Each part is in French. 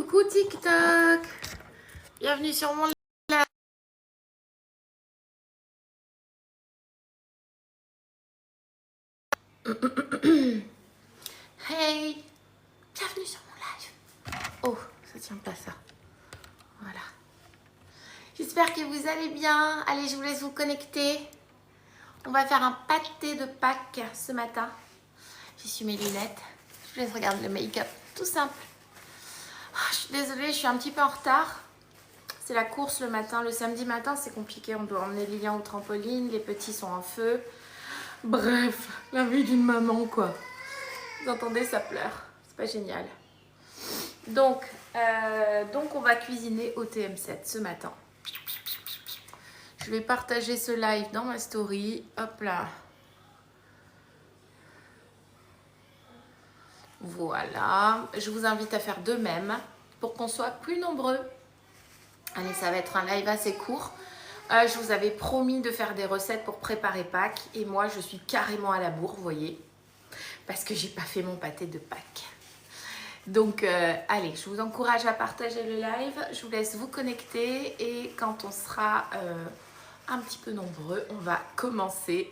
Coucou TikTok. Bienvenue sur mon live. Hey, bienvenue sur mon live. Oh, ça tient pas ça. Voilà. J'espère que vous allez bien. Allez, je vous laisse vous connecter. On va faire un pâté de Pâques ce matin. J'ai su mes lunettes. Je vous laisse regarder le make-up. Tout simple. Oh, je suis désolée, je suis un petit peu en retard. C'est la course le matin. Le samedi matin, c'est compliqué. On doit emmener Lilian au trampoline. Les petits sont en feu. Bref, la vie d'une maman, quoi. Vous entendez, ça pleure. C'est pas génial. Donc on va cuisiner au TM7 ce matin. Je vais partager ce live dans ma story. Hop là. Voilà. Je vous invite à faire de même pour qu'on soit plus nombreux. Allez, ça va être un live assez court. Je vous avais promis de faire des recettes pour préparer Pâques. Et moi, je suis carrément à la bourre, vous voyez. Parce que j'ai pas fait mon pâté de Pâques. Donc, allez, je vous encourage à partager le live. Je vous laisse vous connecter. Et quand on sera un petit peu nombreux, on va commencer.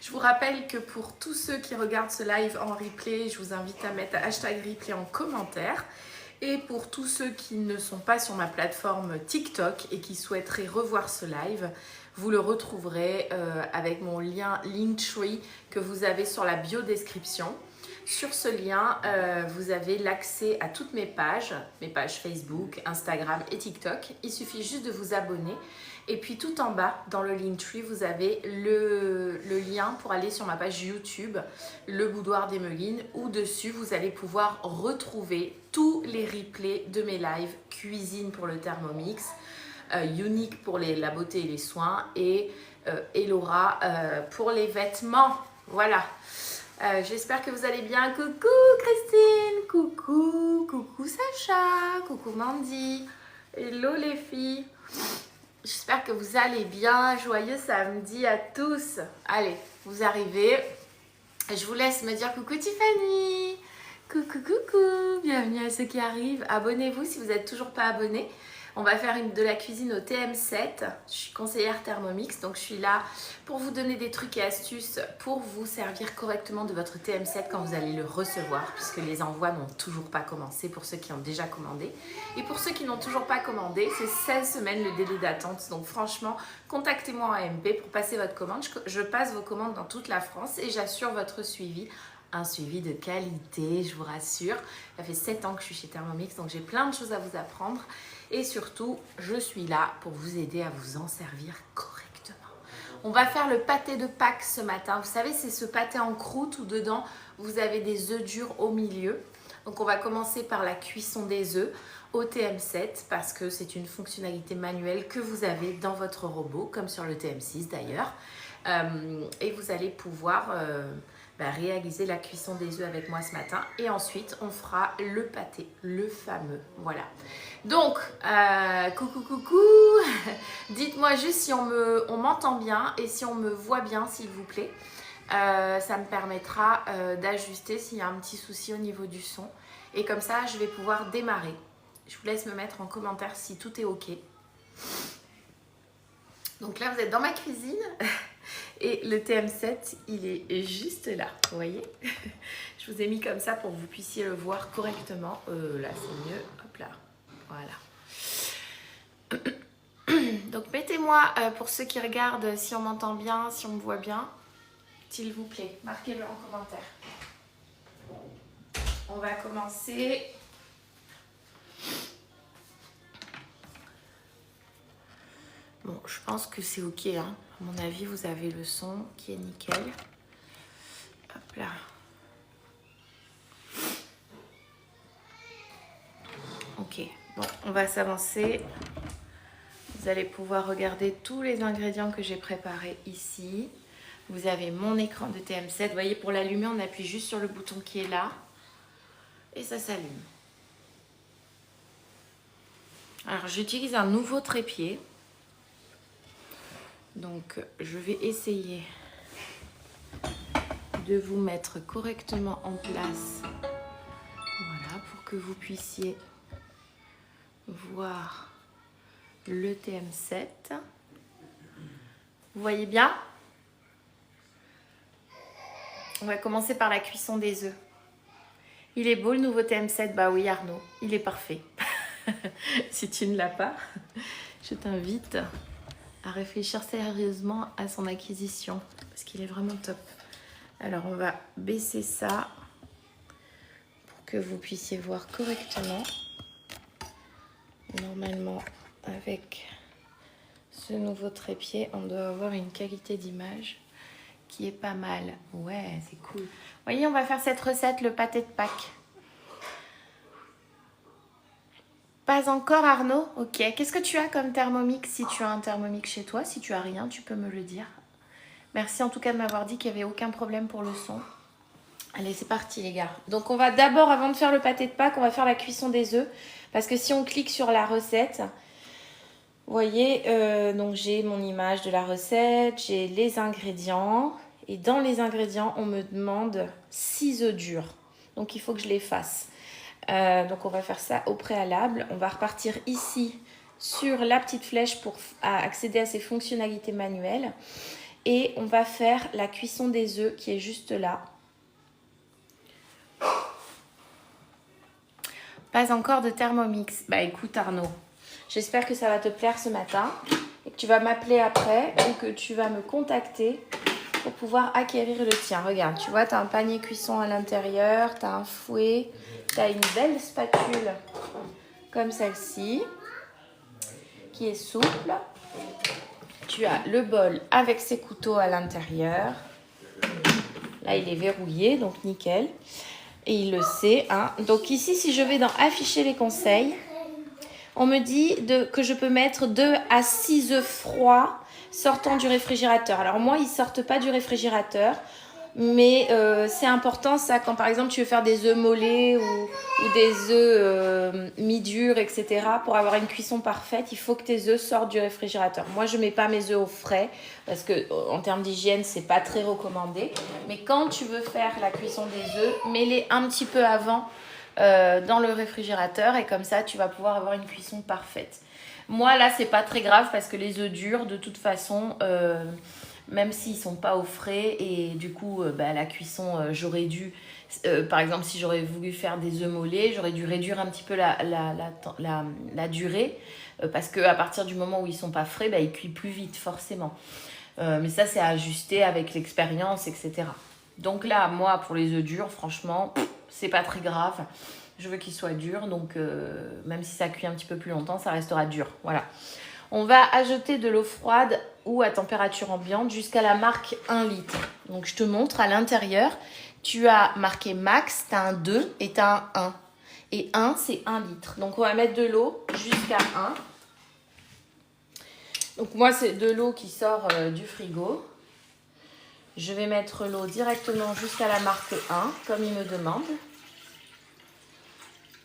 Je vous rappelle que pour tous ceux qui regardent ce live en replay, je vous invite à mettre #replay en commentaire. Et pour tous ceux qui ne sont pas sur ma plateforme TikTok et qui souhaiteraient revoir ce live, vous le retrouverez avec mon lien Linktree que vous avez sur la bio-description. Sur ce lien, vous avez l'accès à toutes mes pages Facebook, Instagram et TikTok. Il suffit juste de vous abonner. Et puis tout en bas, dans le Linktree, vous avez le lien pour aller sur ma page YouTube, Le Boudoir d'Emeline, où dessus, vous allez pouvoir retrouver tous les replays de mes lives cuisine pour le Thermomix, Unique pour la beauté et les soins et Elora pour les vêtements. Voilà. J'espère que vous allez bien. Coucou Christine, coucou Sacha, coucou Mandy. Hello les filles. J'espère que vous allez bien. Joyeux samedi à tous. Allez, vous arrivez. Je vous laisse me dire coucou Tiffany. Coucou. Bienvenue à ceux qui arrivent. Abonnez-vous si vous n'êtes toujours pas abonnés. On va faire de la cuisine au TM7. Je suis conseillère Thermomix, donc je suis là pour vous donner des trucs et astuces pour vous servir correctement de votre TM7 quand vous allez le recevoir, puisque les envois n'ont toujours pas commencé pour ceux qui ont déjà commandé. Et pour ceux qui n'ont toujours pas commandé, c'est 16 semaines le délai d'attente. Donc franchement, contactez-moi en AMP pour passer votre commande. Je passe vos commandes dans toute la France et j'assure votre suivi. Un suivi de qualité, je vous rassure. Ça fait 7 ans que je suis chez Thermomix, donc j'ai plein de choses à vous apprendre. Et surtout, je suis là pour vous aider à vous en servir correctement. On va faire le pâté de Pâques ce matin. Vous savez, c'est ce pâté en croûte où dedans, vous avez des œufs durs au milieu. Donc, on va commencer par la cuisson des œufs au TM7 parce que c'est une fonctionnalité manuelle que vous avez dans votre robot, comme sur le TM6 d'ailleurs. Et vous allez pouvoir réaliser la cuisson des œufs avec moi ce matin. Et ensuite, on fera le pâté, le fameux. Voilà. Donc, coucou. Dites-moi juste si on m'entend bien et si on me voit bien, s'il vous plaît. Ça me permettra d'ajuster s'il y a un petit souci au niveau du son. Et comme ça, je vais pouvoir démarrer. Je vous laisse me mettre en commentaire si tout est OK. Donc là, vous êtes dans ma cuisine. Et le TM7, il est juste là, vous voyez. Je vous ai mis comme ça pour que vous puissiez le voir correctement. Là, c'est mieux. Hop là. Voilà. Donc, mettez-moi, pour ceux qui regardent, si on m'entend bien, si on me voit bien, s'il vous plaît, marquez-le en commentaire. On va commencer. Bon, je pense que c'est OK, hein. À mon avis, vous avez le son qui est nickel. Hop là. OK. Bon, on va s'avancer. Vous allez pouvoir regarder tous les ingrédients que j'ai préparés ici. Vous avez mon écran de TM7. Vous voyez, pour l'allumer, on appuie juste sur le bouton qui est là. Et ça s'allume. Alors, j'utilise un nouveau trépied. Donc, je vais essayer de vous mettre correctement en place. Voilà, pour que vous puissiez voir le TM7. Vous voyez bien? On va commencer par la cuisson des œufs. Il est beau le nouveau TM7? Bah oui Arnaud, il est parfait. Si tu ne l'as pas, je t'invite à réfléchir sérieusement à son acquisition parce qu'il est vraiment top. Alors on va baisser ça pour que vous puissiez voir correctement. Normalement avec ce nouveau trépied, on doit avoir une qualité d'image qui est pas mal. Ouais, c'est cool. Vous voyez, on va faire cette recette, le pâté de Pâques. Pas encore Arnaud? Ok. Qu'est-ce que tu as comme Thermomix? Si tu as un Thermomix chez toi, si tu as rien, tu peux me le dire. Merci en tout cas de m'avoir dit qu'il n'y avait aucun problème pour le son. Allez, c'est parti les gars. Donc on va d'abord, avant de faire le pâté de Pâques, on va faire la cuisson des œufs. Parce que si on clique sur la recette, vous voyez, donc j'ai mon image de la recette, j'ai les ingrédients. Et dans les ingrédients, on me demande 6 œufs durs. Donc il faut que je les fasse. Donc on va faire ça au préalable. On va repartir ici sur la petite flèche pour accéder à ces fonctionnalités manuelles. Et on va faire la cuisson des œufs qui est juste là. Pas encore de Thermomix. Bah écoute Arnaud, j'espère que ça va te plaire ce matin et que tu vas m'appeler après ou que tu vas me contacter pour pouvoir acquérir le tien. Regarde, tu vois, tu as un panier cuisson à l'intérieur, tu as un fouet, tu as une belle spatule comme celle-ci qui est souple. Tu as le bol avec ses couteaux à l'intérieur. Là, il est verrouillé, donc nickel. Et il le sait. Hein. Donc ici, si je vais dans afficher les conseils, on me dit que je peux mettre 2 à 6 œufs froids sortant du réfrigérateur. Alors moi, ils ne sortent pas du réfrigérateur. Mais c'est important ça quand par exemple tu veux faire des œufs mollets ou des œufs mi-durs, etc. Pour avoir une cuisson parfaite, il faut que tes œufs sortent du réfrigérateur. Moi je mets pas mes œufs au frais parce que en termes d'hygiène c'est pas très recommandé. Mais quand tu veux faire la cuisson des œufs, mets-les un petit peu avant dans le réfrigérateur et comme ça tu vas pouvoir avoir une cuisson parfaite. Moi là c'est pas très grave parce que les œufs durs de toute façon... même s'ils ne sont pas au frais et du coup la cuisson j'aurais dû par exemple si j'aurais voulu faire des œufs mollets j'aurais dû réduire un petit peu la durée parce qu'à partir du moment où ils ne sont pas frais ils cuisent plus vite forcément mais ça c'est à ajuster avec l'expérience etc. Donc là moi pour les œufs durs franchement c'est pas très grave, je veux qu'ils soient durs donc même si ça cuit un petit peu plus longtemps ça restera dur, voilà. On va ajouter de l'eau froide ou à température ambiante jusqu'à la marque 1 litre. Donc, je te montre à l'intérieur. Tu as marqué max, tu as un 2 et tu as un 1. Et 1, c'est 1 litre. Donc, on va mettre de l'eau jusqu'à 1. Donc, moi, c'est de l'eau qui sort du frigo. Je vais mettre l'eau directement jusqu'à la marque 1, comme il me demande.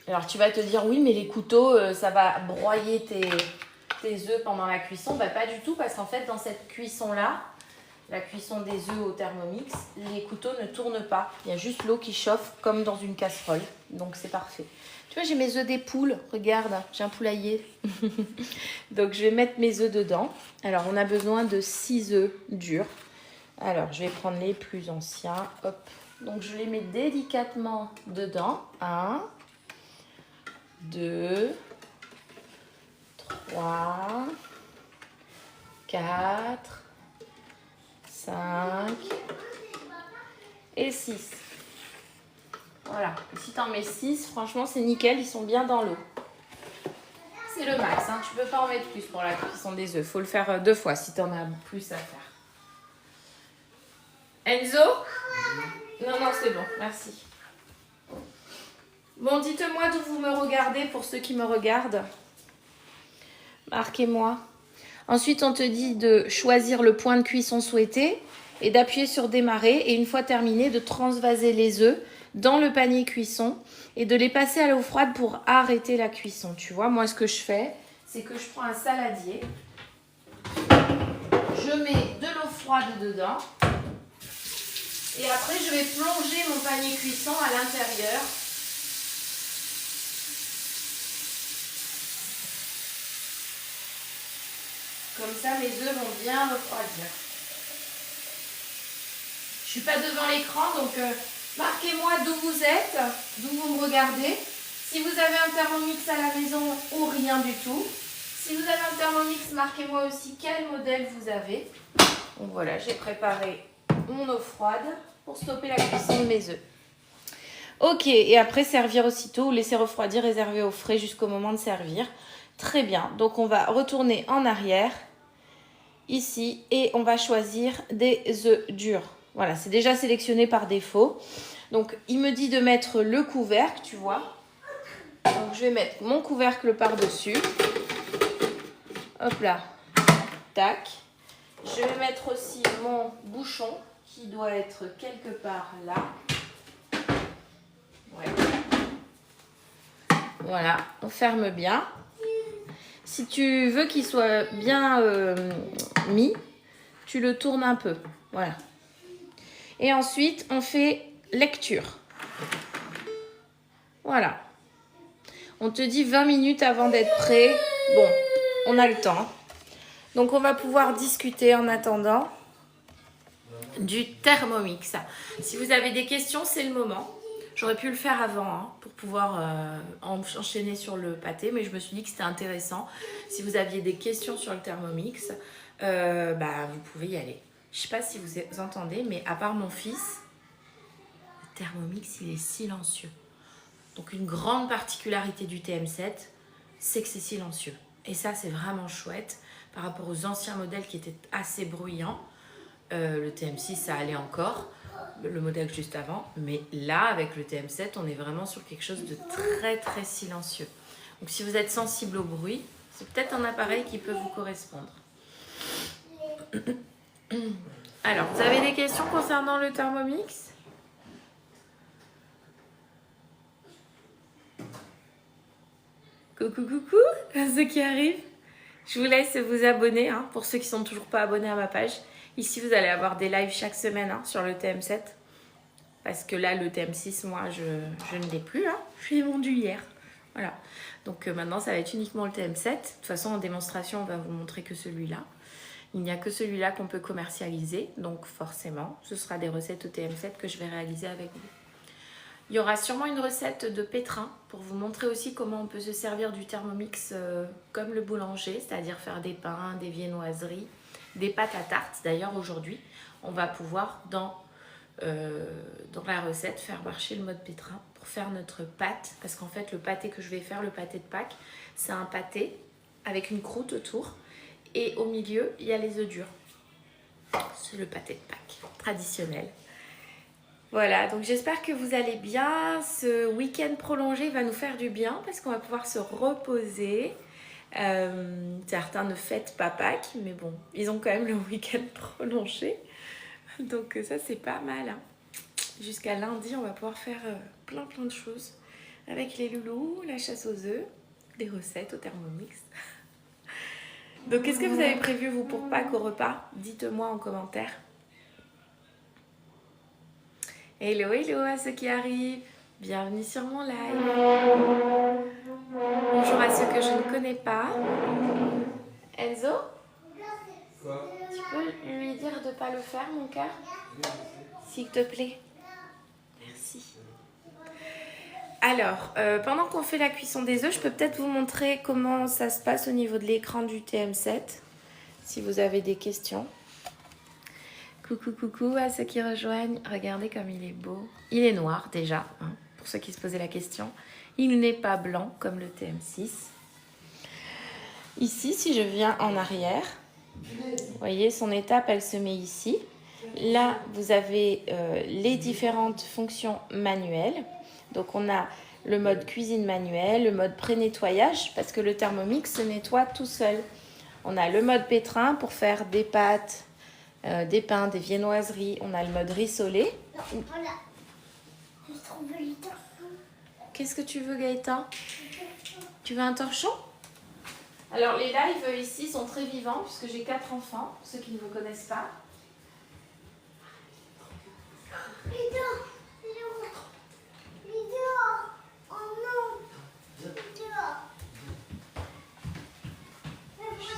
Alors, tu vas te dire, oui, mais les couteaux, ça va broyer tes œufs pendant la cuisson. Pas du tout parce qu'en fait dans cette cuisson là, la cuisson des œufs au Thermomix, les couteaux ne tournent pas, il y a juste l'eau qui chauffe comme dans une casserole, donc c'est parfait. Tu vois j'ai mes œufs des poules, regarde, j'ai un poulailler. Donc je vais mettre mes œufs dedans. Alors on a besoin de 6 œufs durs. Alors je vais prendre les plus anciens, hop, donc je les mets délicatement dedans. 1 2 3, 4, 5 et 6. Voilà. Et si tu en mets 6, franchement, c'est nickel. Ils sont bien dans l'eau. C'est le max. Hein. Tu ne peux pas en mettre plus pour la cuisson des œufs. Il faut le faire 2 fois si tu en as plus à faire. Enzo? Non, c'est bon. Merci. Bon, dites-moi d'où vous me regardez pour ceux qui me regardent. Marquez-moi. Ensuite, on te dit de choisir le point de cuisson souhaité et d'appuyer sur démarrer. Et une fois terminé, de transvaser les œufs dans le panier cuisson et de les passer à l'eau froide pour arrêter la cuisson. Tu vois, moi, ce que je fais, c'est que je prends un saladier. Je mets de l'eau froide dedans. Et après, je vais plonger mon panier cuisson à l'intérieur. Comme ça, mes œufs vont bien refroidir. Je suis pas devant l'écran, donc marquez-moi d'où vous êtes, d'où vous me regardez. Si vous avez un Thermomix à la maison ou rien du tout. Si vous avez un Thermomix, marquez-moi aussi quel modèle vous avez. Donc voilà, j'ai préparé mon eau froide pour stopper la cuisson de mes œufs. Ok, et après servir aussitôt ou laisser refroidir, réserver au frais jusqu'au moment de servir. Très bien, donc on va retourner en arrière, ici, et on va choisir des œufs durs. Voilà, c'est déjà sélectionné par défaut. Donc, il me dit de mettre le couvercle, tu vois. Donc, je vais mettre mon couvercle par-dessus. Hop là. Tac. Je vais mettre aussi mon bouchon qui doit être quelque part là. Ouais. Voilà, on ferme bien. Si tu veux qu'il soit bien mis, tu le tournes un peu. Voilà. Et ensuite, on fait lecture. Voilà. On te dit 20 minutes avant d'être prêt. Bon, on a le temps. Donc, on va pouvoir discuter en attendant du Thermomix. Si vous avez des questions, c'est le moment. J'aurais pu le faire avant hein, pour pouvoir enchaîner sur le pâté, mais je me suis dit que c'était intéressant. Si vous aviez des questions sur le Thermomix, vous pouvez y aller. Je ne sais pas si vous entendez, mais à part mon fils, le Thermomix, il est silencieux. Donc une grande particularité du TM7, c'est que c'est silencieux. Et ça, c'est vraiment chouette par rapport aux anciens modèles qui étaient assez bruyants. Le TM6, ça allait encore, le modèle juste avant. Mais là, avec le TM7, on est vraiment sur quelque chose de très, très silencieux. Donc si vous êtes sensible au bruit, c'est peut-être un appareil qui peut vous correspondre. Alors, vous avez des questions concernant le Thermomix ? Coucou, coucou à ceux qui arrivent. Je vous laisse vous abonner hein, pour ceux qui ne sont toujours pas abonnés à ma page. Ici, vous allez avoir des lives chaque semaine hein, sur le TM7. Parce que là, le TM6, moi, je ne l'ai plus. Hein. Je l'ai vendu hier. Voilà. Donc maintenant, ça va être uniquement le TM7. De toute façon, en démonstration, on va vous montrer que celui-là. Il n'y a que celui-là qu'on peut commercialiser. Donc forcément, ce sera des recettes au TM7 que je vais réaliser avec vous. Il y aura sûrement une recette de pétrin pour vous montrer aussi comment on peut se servir du Thermomix comme le boulanger, c'est-à-dire faire des pains, des viennoiseries, des pâtes à tarte. D'ailleurs, aujourd'hui, on va pouvoir, dans la recette, faire marcher le mode pétrin pour faire notre pâte. Parce qu'en fait, le pâté que je vais faire, le pâté de Pâques, c'est un pâté avec une croûte autour. Et au milieu, il y a les œufs durs. C'est le pâté de Pâques, traditionnel. Voilà, donc j'espère que vous allez bien. Ce week-end prolongé va nous faire du bien parce qu'on va pouvoir se reposer. Certains ne fêtent pas Pâques, mais bon, ils ont quand même le week-end prolongé. Donc ça, c'est pas mal. Hein. Jusqu'à lundi, on va pouvoir faire plein de choses. Avec les loulous, la chasse aux œufs, des recettes au Thermomix. Donc qu'est-ce que vous avez prévu, vous, pour Pâques au repas? Dites-moi en commentaire. Hello, hello à ceux qui arrivent. Bienvenue sur mon live. Bonjour à ceux que je ne connais pas. Enzo? Quoi? Tu peux lui dire de ne pas le faire, mon cœur? S'il te plaît. Merci. Alors, pendant qu'on fait la cuisson des œufs, je peux peut-être vous montrer comment ça se passe au niveau de l'écran du TM7. Si vous avez des questions. Coucou, coucou à ceux qui rejoignent. Regardez comme il est beau. Il est noir déjà, hein, pour ceux qui se posaient la question. Il n'est pas blanc comme le TM6. Ici, si je viens en arrière, vous voyez, son étape, elle se met ici. Là, vous avez les différentes fonctions manuelles. Donc, on a le mode cuisine manuelle, le mode pré-nettoyage, parce que le Thermomix se nettoie tout seul. On a le mode pétrin pour faire des pâtes, des pains, des viennoiseries. On a le mode rissolé. Voilà. J'ai trouvé le torchon. Qu'est-ce que tu veux, Gaëtan? Tu veux un torchon? Alors, les lives ici sont très vivants, puisque j'ai 4 enfants, pour ceux qui ne me connaissent pas.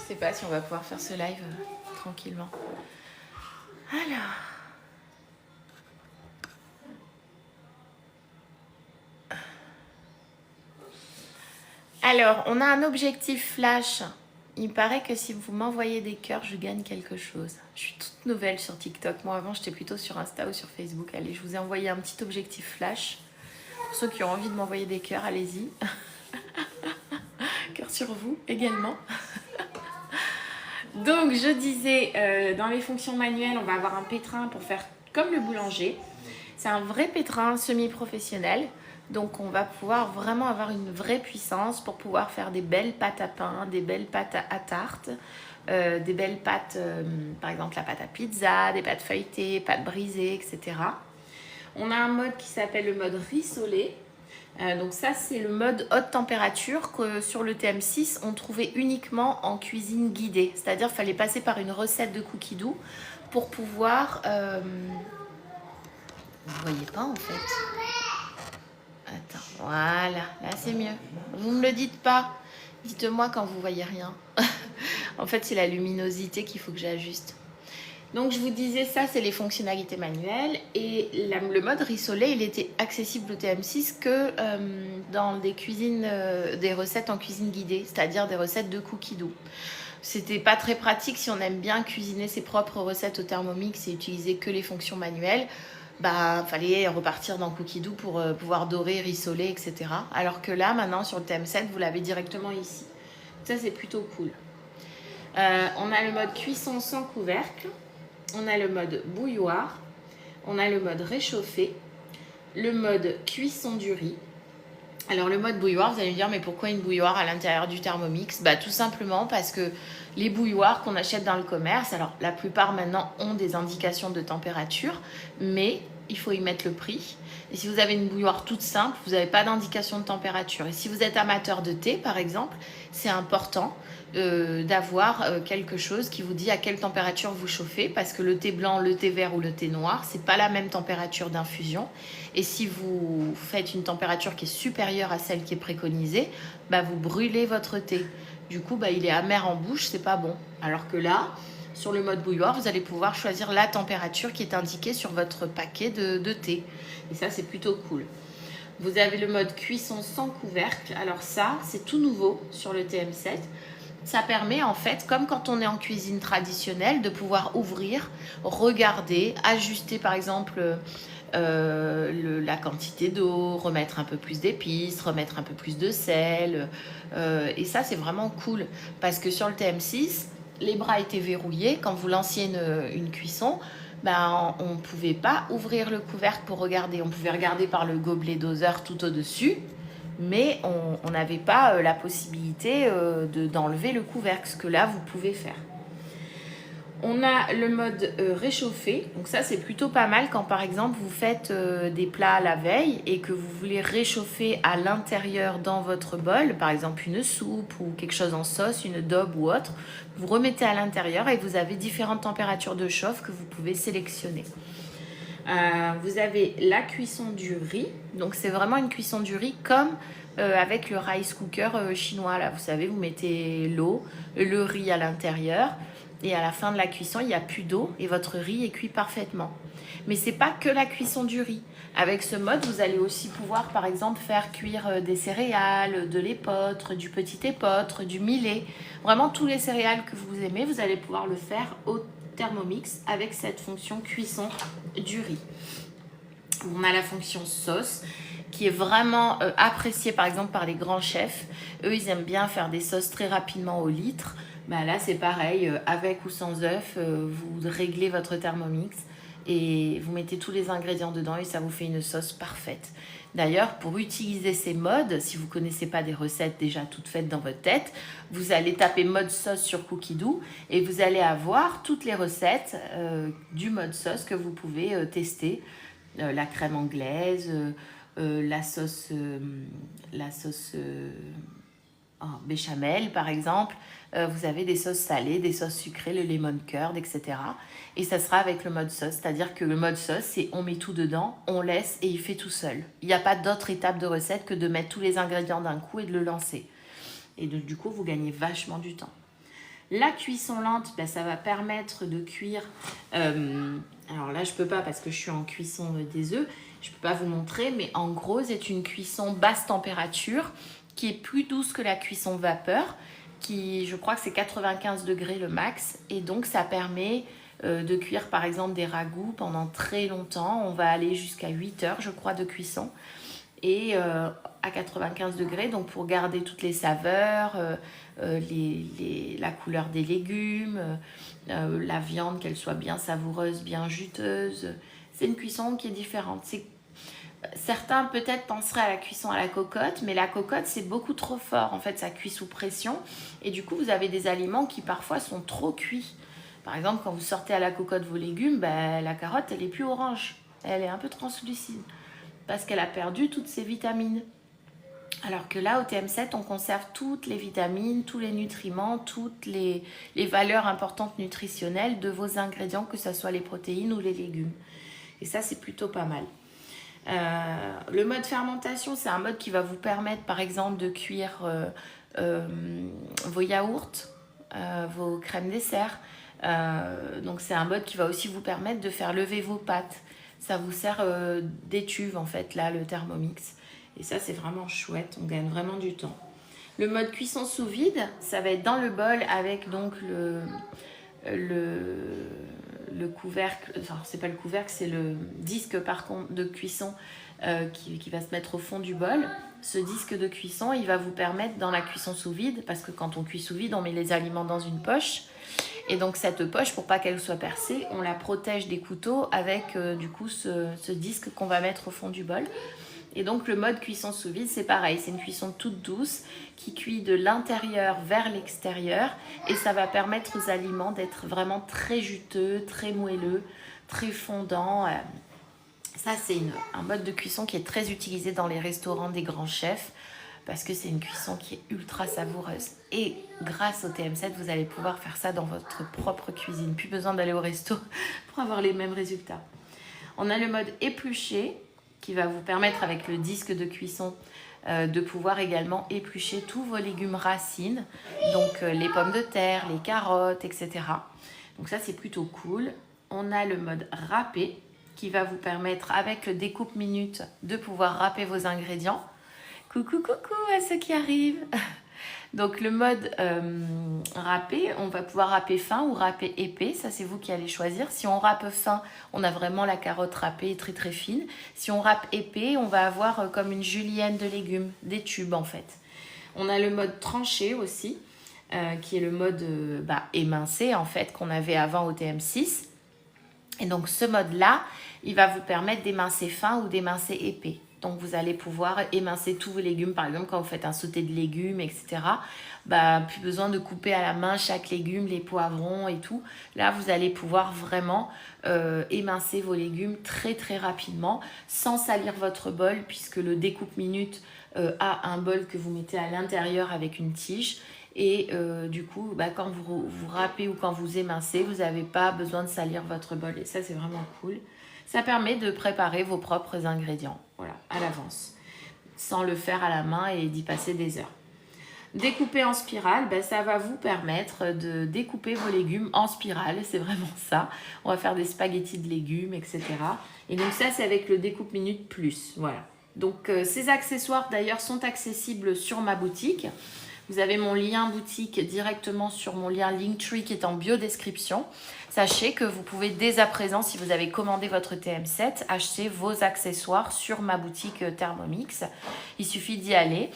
sais pas si on va pouvoir faire ce live tranquillement. Alors, on a un objectif flash. Il paraît que si vous m'envoyez des cœurs, je gagne quelque chose. Je suis toute nouvelle sur TikTok. Moi, avant, j'étais plutôt sur Insta ou sur Facebook. Allez, je vous ai envoyé un petit objectif flash. Pour ceux qui ont envie de m'envoyer des cœurs, allez-y. Cœur sur vous également. Donc, je disais, dans les fonctions manuelles, on va avoir un pétrin pour faire comme le boulanger. C'est un vrai pétrin semi-professionnel. Donc, on va pouvoir vraiment avoir une vraie puissance pour pouvoir faire des belles pâtes à pain, des belles pâtes à tarte, des belles pâtes, par exemple la pâte à pizza, des pâtes feuilletées, pâtes brisées, etc. On a un mode qui s'appelle le mode rissolé. Donc ça, c'est le mode haute température que sur le TM6, on trouvait uniquement en cuisine guidée. C'est-à-dire qu'il fallait passer par une recette de cookies doux pour pouvoir... Vous ne voyez pas en fait. Attends, voilà, là c'est mieux. Vous ne me le dites pas. Dites-moi quand vous voyez rien. En fait, c'est la luminosité qu'il faut que j'ajuste. Donc, je vous disais, ça, c'est les fonctionnalités manuelles. Et le mode rissolé, il était accessible au TM6 que dans des cuisines, des recettes en cuisine guidée, c'est-à-dire des recettes de cookies doux. C'était pas très pratique si on aime bien cuisiner ses propres recettes au Thermomix et utiliser que les fonctions manuelles. Bah, fallait repartir dans Cookie Doux pour pouvoir dorer, rissoler, etc. Alors que là, maintenant, sur le TM7, vous l'avez directement ici. Ça, c'est plutôt cool. On a le mode cuisson sans couvercle. On a le mode bouilloire. On a le mode réchauffé. Le mode cuisson du riz. Alors, le mode bouilloire, vous allez me dire, mais pourquoi une bouilloire à l'intérieur du Thermomix? Bah, tout simplement parce que les bouilloires qu'on achète dans le commerce, alors la plupart maintenant ont des indications de température, mais il faut y mettre le prix. Et si vous avez une bouilloire toute simple, vous n'avez pas d'indication de température. Et si vous êtes amateur de thé, par exemple, c'est important d'avoir quelque chose qui vous dit à quelle température vous chauffez, parce que le thé blanc, le thé vert ou le thé noir, c'est pas la même température d'infusion. Et si vous faites une température qui est supérieure à celle qui est préconisée, bah, vous brûlez votre thé. Du coup, bah, il est amer en bouche, c'est pas bon. Alors que là, sur le mode bouilloire, vous allez pouvoir choisir la température qui est indiquée sur votre paquet de thé. Et ça, c'est plutôt cool. Vous avez le mode cuisson sans couvercle. Alors ça, c'est tout nouveau sur le TM7. Ça permet en fait, comme quand on est en cuisine traditionnelle, de pouvoir ouvrir, regarder, ajuster par exemple la quantité d'eau, remettre un peu plus d'épices, remettre un peu plus de sel. Et ça, c'est vraiment cool parce que sur le TM6, les bras étaient verrouillés. Quand vous lanciez une cuisson, ben, on ne pouvait pas ouvrir le couvercle pour regarder. On pouvait regarder par le gobelet doseur tout au-dessus, mais on n'avait pas la possibilité d'enlever le couvercle, ce que là, vous pouvez faire. On a le mode réchauffé. Donc ça, c'est plutôt pas mal quand, par exemple, vous faites des plats la veille et que vous voulez réchauffer à l'intérieur dans votre bol, par exemple une soupe ou quelque chose en sauce, une daube ou autre. Vous remettez à l'intérieur et vous avez différentes températures de chauffe que vous pouvez sélectionner. Vous avez la cuisson du riz. Donc, c'est vraiment une cuisson du riz comme avec le rice cooker chinois. Là, vous savez, vous mettez l'eau, le riz à l'intérieur. Et à la fin de la cuisson, il n'y a plus d'eau et votre riz est cuit parfaitement. Mais ce n'est pas que la cuisson du riz. Avec ce mode, vous allez aussi pouvoir, par exemple, faire cuire des céréales, de l'épeautre, du petit épeautre, du millet. Vraiment, tous les céréales que vous aimez, vous allez pouvoir le faire au Thermomix avec cette fonction cuisson du riz. On a la fonction sauce qui est vraiment appréciée, par exemple, par les grands chefs. Eux, ils aiment bien faire des sauces très rapidement au litre. Bah là, c'est pareil, avec ou sans œuf, vous réglez votre Thermomix et vous mettez tous les ingrédients dedans et ça vous fait une sauce parfaite. D'ailleurs, pour utiliser ces modes, si vous ne connaissez pas des recettes déjà toutes faites dans votre tête, vous allez taper mode sauce sur Cookie Doux et vous allez avoir toutes les recettes du mode sauce que vous pouvez tester. La crème anglaise, la sauce béchamel par exemple. Vous avez des sauces salées, des sauces sucrées, le lemon curd, etc. Et ça sera avec le mode sauce, c'est-à-dire que le mode sauce, c'est on met tout dedans, on laisse et il fait tout seul. Il n'y a pas d'autre étape de recette que de mettre tous les ingrédients d'un coup et de le lancer. Et du coup, vous gagnez vachement du temps. La cuisson lente, ben, ça va permettre de cuire. Alors là, je peux pas parce que je suis en cuisson des œufs. Je peux pas vous montrer, mais en gros, c'est une cuisson basse température qui est plus douce que la cuisson vapeur, qui, je crois que c'est 95 degrés le max. Et donc, ça permet de cuire par exemple des ragoûts pendant très longtemps. On va aller jusqu'à 8 heures, je crois, de cuisson. Et à 95 degrés, donc pour garder toutes les saveurs, la couleur des légumes, la viande, qu'elle soit bien savoureuse, bien juteuse. C'est une cuisson qui est différente. Certains peut-être penseraient à la cuisson à la cocotte, mais la cocotte c'est beaucoup trop fort. En fait, ça cuit sous pression et du coup vous avez des aliments qui parfois sont trop cuits. Par exemple, quand vous sortez à la cocotte vos légumes, ben, la carotte elle est plus orange, elle est un peu translucide parce qu'elle a perdu toutes ses vitamines. Alors que là, au TM7, on conserve toutes les vitamines, tous les nutriments, toutes les valeurs importantes nutritionnelles de vos ingrédients, que ce soit les protéines ou les légumes. Et ça, c'est plutôt pas mal. Le mode fermentation, c'est un mode qui va vous permettre, par exemple, de cuire vos yaourts, vos crèmes dessert. Donc, c'est un mode qui va aussi vous permettre de faire lever vos pâtes. Ça vous sert d'étuve, en fait, là, le Thermomix. Et ça, c'est vraiment chouette. On gagne vraiment du temps. Le mode cuisson sous vide, ça va être dans le bol avec donc le couvercle, enfin c'est pas le couvercle, c'est le disque par contre de cuisson qui va se mettre au fond du bol. Ce disque de cuisson, il va vous permettre dans la cuisson sous vide, parce que quand on cuit sous vide, on met les aliments dans une poche. Et donc cette poche, pour pas qu'elle soit percée, on la protège des couteaux avec du coup ce disque qu'on va mettre au fond du bol. Et donc le mode cuisson sous vide, c'est pareil, c'est une cuisson toute douce qui cuit de l'intérieur vers l'extérieur et ça va permettre aux aliments d'être vraiment très juteux, très moelleux, très fondants. Ça, c'est un mode de cuisson qui est très utilisé dans les restaurants des grands chefs parce que c'est une cuisson qui est ultra savoureuse. Et grâce au TM7, vous allez pouvoir faire ça dans votre propre cuisine. Plus besoin d'aller au resto pour avoir les mêmes résultats. On a le mode épluché qui va vous permettre avec le disque de cuisson de pouvoir également éplucher tous vos légumes racines, donc les pommes de terre, les carottes, etc. Donc ça, c'est plutôt cool. On a le mode râpé qui va vous permettre avec le découpe minute de pouvoir râper vos ingrédients. Coucou, coucou à ceux qui arrivent. Donc le mode râpé, on va pouvoir râper fin ou râper épais, ça c'est vous qui allez choisir. Si on râpe fin, on a vraiment la carotte râpée très très fine. Si on râpe épais, on va avoir comme une julienne de légumes, des tubes en fait. On a le mode tranché aussi, qui est le mode émincé en fait qu'on avait avant au TM6. Et donc ce mode-là, il va vous permettre d'émincer fin ou d'émincer épais. Donc vous allez pouvoir émincer tous vos légumes, par exemple quand vous faites un sauté de légumes, etc. Plus besoin de couper à la main chaque légume, les poivrons et tout. Là, vous allez pouvoir vraiment émincer vos légumes très très rapidement sans salir votre bol puisque le découpe minute a un bol que vous mettez à l'intérieur avec une tige. Et du coup, quand vous râpez ou quand vous émincez, vous n'avez pas besoin de salir votre bol. Et ça, c'est vraiment cool. Ça permet de préparer vos propres ingrédients, voilà, à l'avance, sans le faire à la main et d'y passer des heures. Découper en spirale, ça va vous permettre de découper vos légumes en spirale, c'est vraiment ça. On va faire des spaghettis de légumes, etc. Et donc ça, c'est avec le découpe minute plus, voilà. Donc ces accessoires d'ailleurs sont accessibles sur ma boutique. Vous avez mon lien boutique directement sur mon lien Linktree qui est en bio-description. Sachez que vous pouvez dès à présent, si vous avez commandé votre TM7, acheter vos accessoires sur ma boutique Thermomix. Il suffit d'y aller.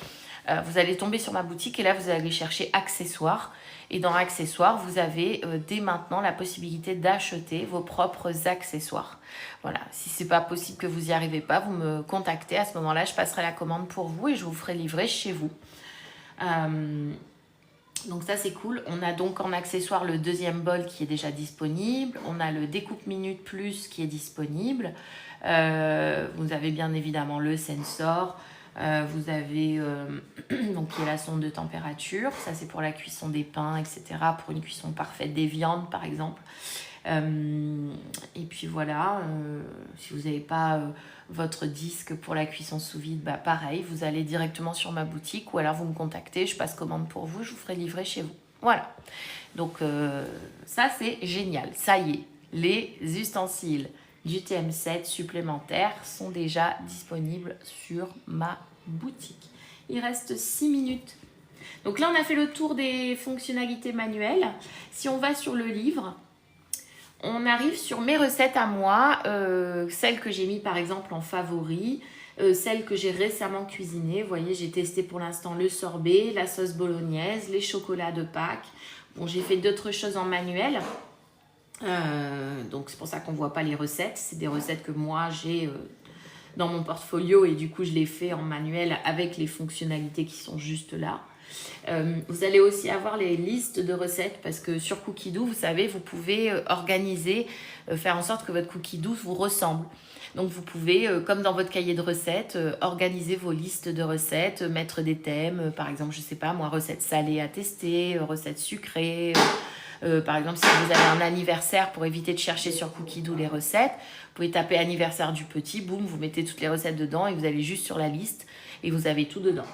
Vous allez tomber sur ma boutique et là, vous allez chercher accessoires. Et dans accessoires, vous avez dès maintenant la possibilité d'acheter vos propres accessoires. Voilà, si ce n'est pas possible que vous n'y arrivez pas, vous me contactez. À ce moment-là, je passerai la commande pour vous et je vous ferai livrer chez vous. Donc ça c'est cool. On a donc en accessoire le deuxième bol qui est déjà disponible. On a le découpe minute plus qui est disponible. Vous avez bien évidemment le sensor. Vous avez donc qui est la sonde de température. Ça c'est pour la cuisson des pains, etc. Pour une cuisson parfaite des viandes par exemple. Et puis voilà, si vous n'avez pas votre disque pour la cuisson sous vide, pareil, vous allez directement sur ma boutique ou alors vous me contactez, je passe commande pour vous, je vous ferai livrer chez vous. Voilà. Donc ça c'est génial. Ça y est, les ustensiles du TM7 supplémentaires sont déjà disponibles sur ma boutique. Il reste 6 minutes. Donc là, on a fait le tour des fonctionnalités manuelles. Si on va sur le livre, on arrive sur mes recettes à moi, celles que j'ai mis par exemple en favori, celles que j'ai récemment cuisinées. Vous voyez, j'ai testé pour l'instant le sorbet, la sauce bolognaise, les chocolats de Pâques. Bon, j'ai fait d'autres choses en manuel. Donc c'est pour ça qu'on ne voit pas les recettes. C'est des recettes que moi j'ai dans mon portfolio et du coup je les fais en manuel avec les fonctionnalités qui sont juste là. Vous allez aussi avoir les listes de recettes parce que sur Cookidoo, vous savez, vous pouvez organiser, faire en sorte que votre Cookidoo vous ressemble. Donc vous pouvez, comme dans votre cahier de recettes, organiser vos listes de recettes, mettre des thèmes, par exemple, je sais pas moi, recettes salées à tester, recettes sucrées. Par exemple, si vous avez un anniversaire, pour éviter de chercher sur Cookidoo les recettes, vous pouvez taper anniversaire du petit, boum, vous mettez toutes les recettes dedans et vous allez juste sur la liste et vous avez tout dedans.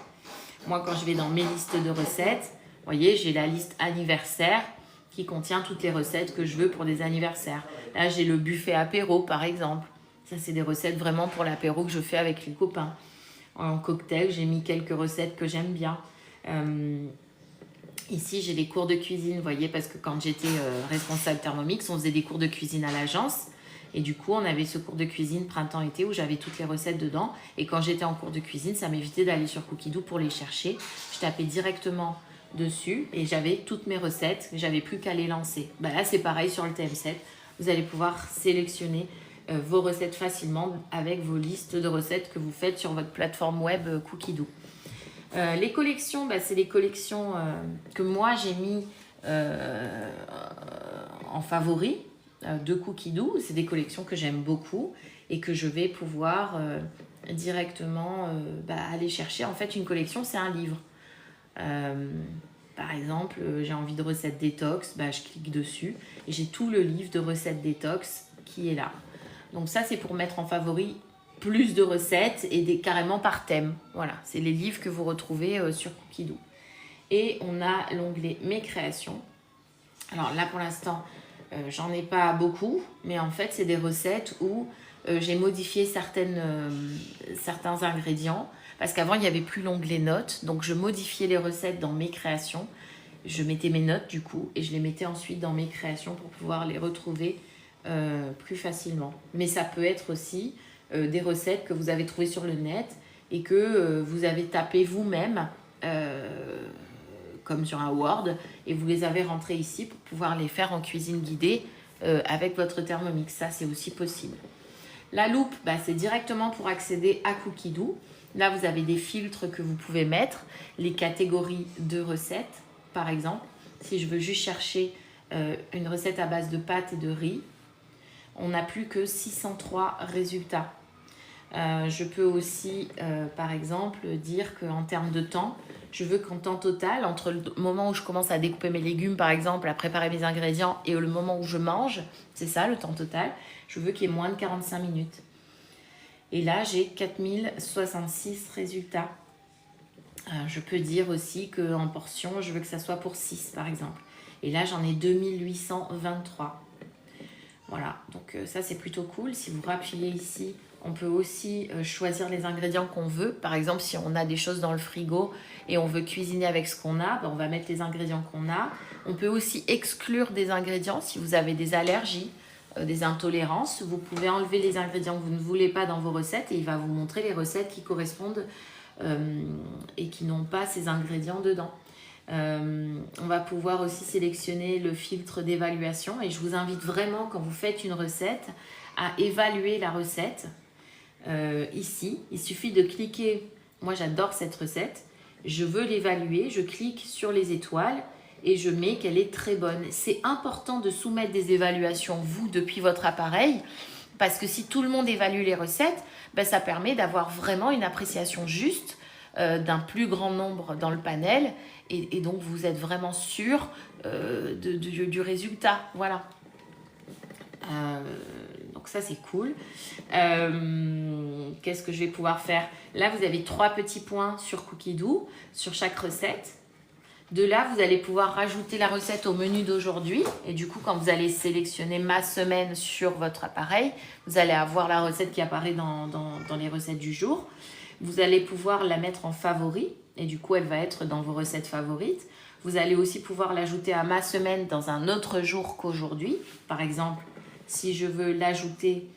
Moi, quand je vais dans mes listes de recettes, vous voyez, j'ai la liste anniversaire qui contient toutes les recettes que je veux pour des anniversaires. Là, j'ai le buffet apéro, par exemple. Ça, c'est des recettes vraiment pour l'apéro que je fais avec les copains. En cocktail, j'ai mis quelques recettes que j'aime bien. Ici, j'ai les cours de cuisine, vous voyez, parce que quand j'étais responsable Thermomix, on faisait des cours de cuisine à l'agence. Et du coup, on avait ce cours de cuisine printemps-été où j'avais toutes les recettes dedans. Et quand j'étais en cours de cuisine, ça m'évitait d'aller sur Cookidoo pour les chercher. Je tapais directement dessus et j'avais toutes mes recettes. J'avais plus qu'à les lancer. Ben là, c'est pareil sur le TM7. Vous allez pouvoir sélectionner vos recettes facilement avec vos listes de recettes que vous faites sur votre plateforme web Cookidoo. Les collections, bah, c'est les collections que moi j'ai mis en favori de Cookidoo. C'est des collections que j'aime beaucoup et que je vais pouvoir directement aller chercher. En fait, une collection, c'est un livre. Par exemple, j'ai envie de recettes détox, je clique dessus et j'ai tout le livre de recettes détox qui est là. Donc ça, c'est pour mettre en favori plus de recettes et carrément par thème. Voilà, c'est les livres que vous retrouvez sur Cookidoo. Et on a l'onglet Mes créations. Alors là, pour l'instant, j'en ai pas beaucoup, mais en fait, c'est des recettes où j'ai modifié certains ingrédients. Parce qu'avant, il n'y avait plus l'onglet notes. Donc, je modifiais les recettes dans Mes créations. Je mettais mes notes du coup et je les mettais ensuite dans Mes créations pour pouvoir les retrouver plus facilement. Mais ça peut être aussi des recettes que vous avez trouvées sur le net et que vous avez tapé vous-même comme sur un Word et vous les avez rentrées ici pour pouvoir les faire en cuisine guidée avec votre Thermomix. Ça, c'est aussi possible. La loupe, c'est directement pour accéder à Cookidoo. Là, vous avez des filtres que vous pouvez mettre, les catégories de recettes, par exemple. Si je veux juste chercher une recette à base de pâtes et de riz, on n'a plus que 603 résultats. Je peux aussi, par exemple, dire qu'en termes de temps, je veux qu'en temps total, entre le moment où je commence à découper mes légumes, par exemple, à préparer mes ingrédients, et le moment où je mange, c'est ça le temps total, je veux qu'il y ait moins de 45 minutes. Et là, j'ai 4066 résultats. Je peux dire aussi qu'en portion, je veux que ça soit pour 6, par exemple. Et là, j'en ai 2823. Voilà, donc ça c'est plutôt cool. Si vous rappuyez ici, on peut aussi choisir les ingrédients qu'on veut. Par exemple, si on a des choses dans le frigo et on veut cuisiner avec ce qu'on a, on va mettre les ingrédients qu'on a. On peut aussi exclure des ingrédients si vous avez des allergies, des intolérances. Vous pouvez enlever les ingrédients que vous ne voulez pas dans vos recettes et il va vous montrer les recettes qui correspondent et qui n'ont pas ces ingrédients dedans. On va pouvoir aussi sélectionner le filtre d'évaluation et je vous invite vraiment quand vous faites une recette à évaluer la recette ici. Il suffit de cliquer, moi j'adore cette recette, je veux l'évaluer, je clique sur les étoiles et je mets qu'elle est très bonne. C'est important de soumettre des évaluations vous depuis votre appareil parce que si tout le monde évalue les recettes, ça permet d'avoir vraiment une appréciation juste d'un plus grand nombre dans le panel et donc vous êtes vraiment sûr du résultat. Voilà. Donc ça c'est cool. Qu'est-ce que je vais pouvoir faire? Là vous avez 3 petits points sur Cookidoo, sur chaque recette. De là, vous allez pouvoir rajouter la recette au menu d'aujourd'hui. Et du coup, quand vous allez sélectionner ma semaine sur votre appareil, vous allez avoir la recette qui apparaît dans les recettes du jour. Vous allez pouvoir la mettre en favori. Et du coup, elle va être dans vos recettes favorites. Vous allez aussi pouvoir l'ajouter à ma semaine dans un autre jour qu'aujourd'hui. Par exemple, si je veux l'ajouter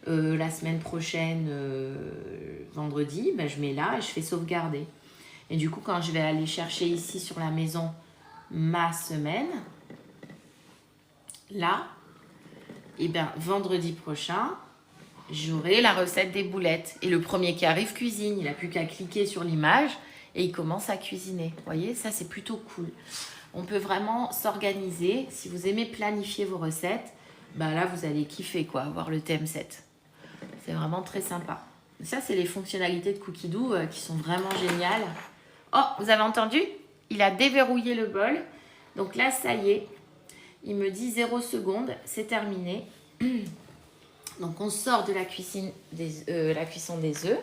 la semaine prochaine, vendredi, ben, je mets là et je fais sauvegarder. Et du coup, quand je vais aller chercher ici sur la maison ma semaine, là, et bien vendredi prochain, j'aurai la recette des boulettes. Et le premier qui arrive cuisine. Il n'a plus qu'à cliquer sur l'image et il commence à cuisiner. Vous voyez, ça c'est plutôt cool. On peut vraiment s'organiser. Si vous aimez planifier vos recettes, ben là vous allez kiffer quoi, avoir le TM7. C'est vraiment très sympa. Ça, c'est les fonctionnalités de Cookidoo qui sont vraiment géniales. Oh, vous avez entendu? Il a déverrouillé le bol. Donc là, ça y est. Il me dit 0 secondes. C'est terminé. Donc, on sort de la cuisson des œufs.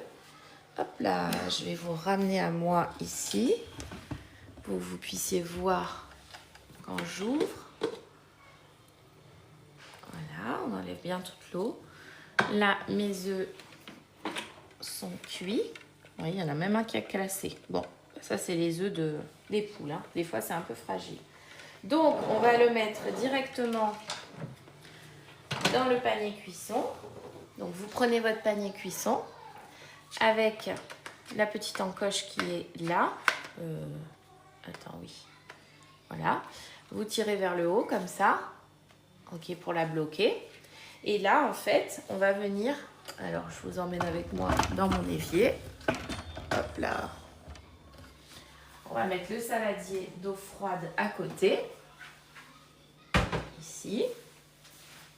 Hop là, je vais vous ramener à moi ici. Pour que vous puissiez voir quand j'ouvre. Voilà, on enlève bien toute l'eau. Là, mes œufs sont cuits. Oui, il y en a même un qui a cassé. Bon, ça, c'est les œufs des poules. Hein. Des fois, c'est un peu fragile. Donc, on va le mettre directement dans le panier cuisson. Donc, vous prenez votre panier cuisson avec la petite encoche qui est là. Attends, oui. Voilà. Vous tirez vers le haut, comme ça. OK, pour la bloquer. Et là, en fait, on va venir... Alors, je vous emmène avec moi dans mon évier. Hop là. On va mettre le saladier d'eau froide à côté. Ici.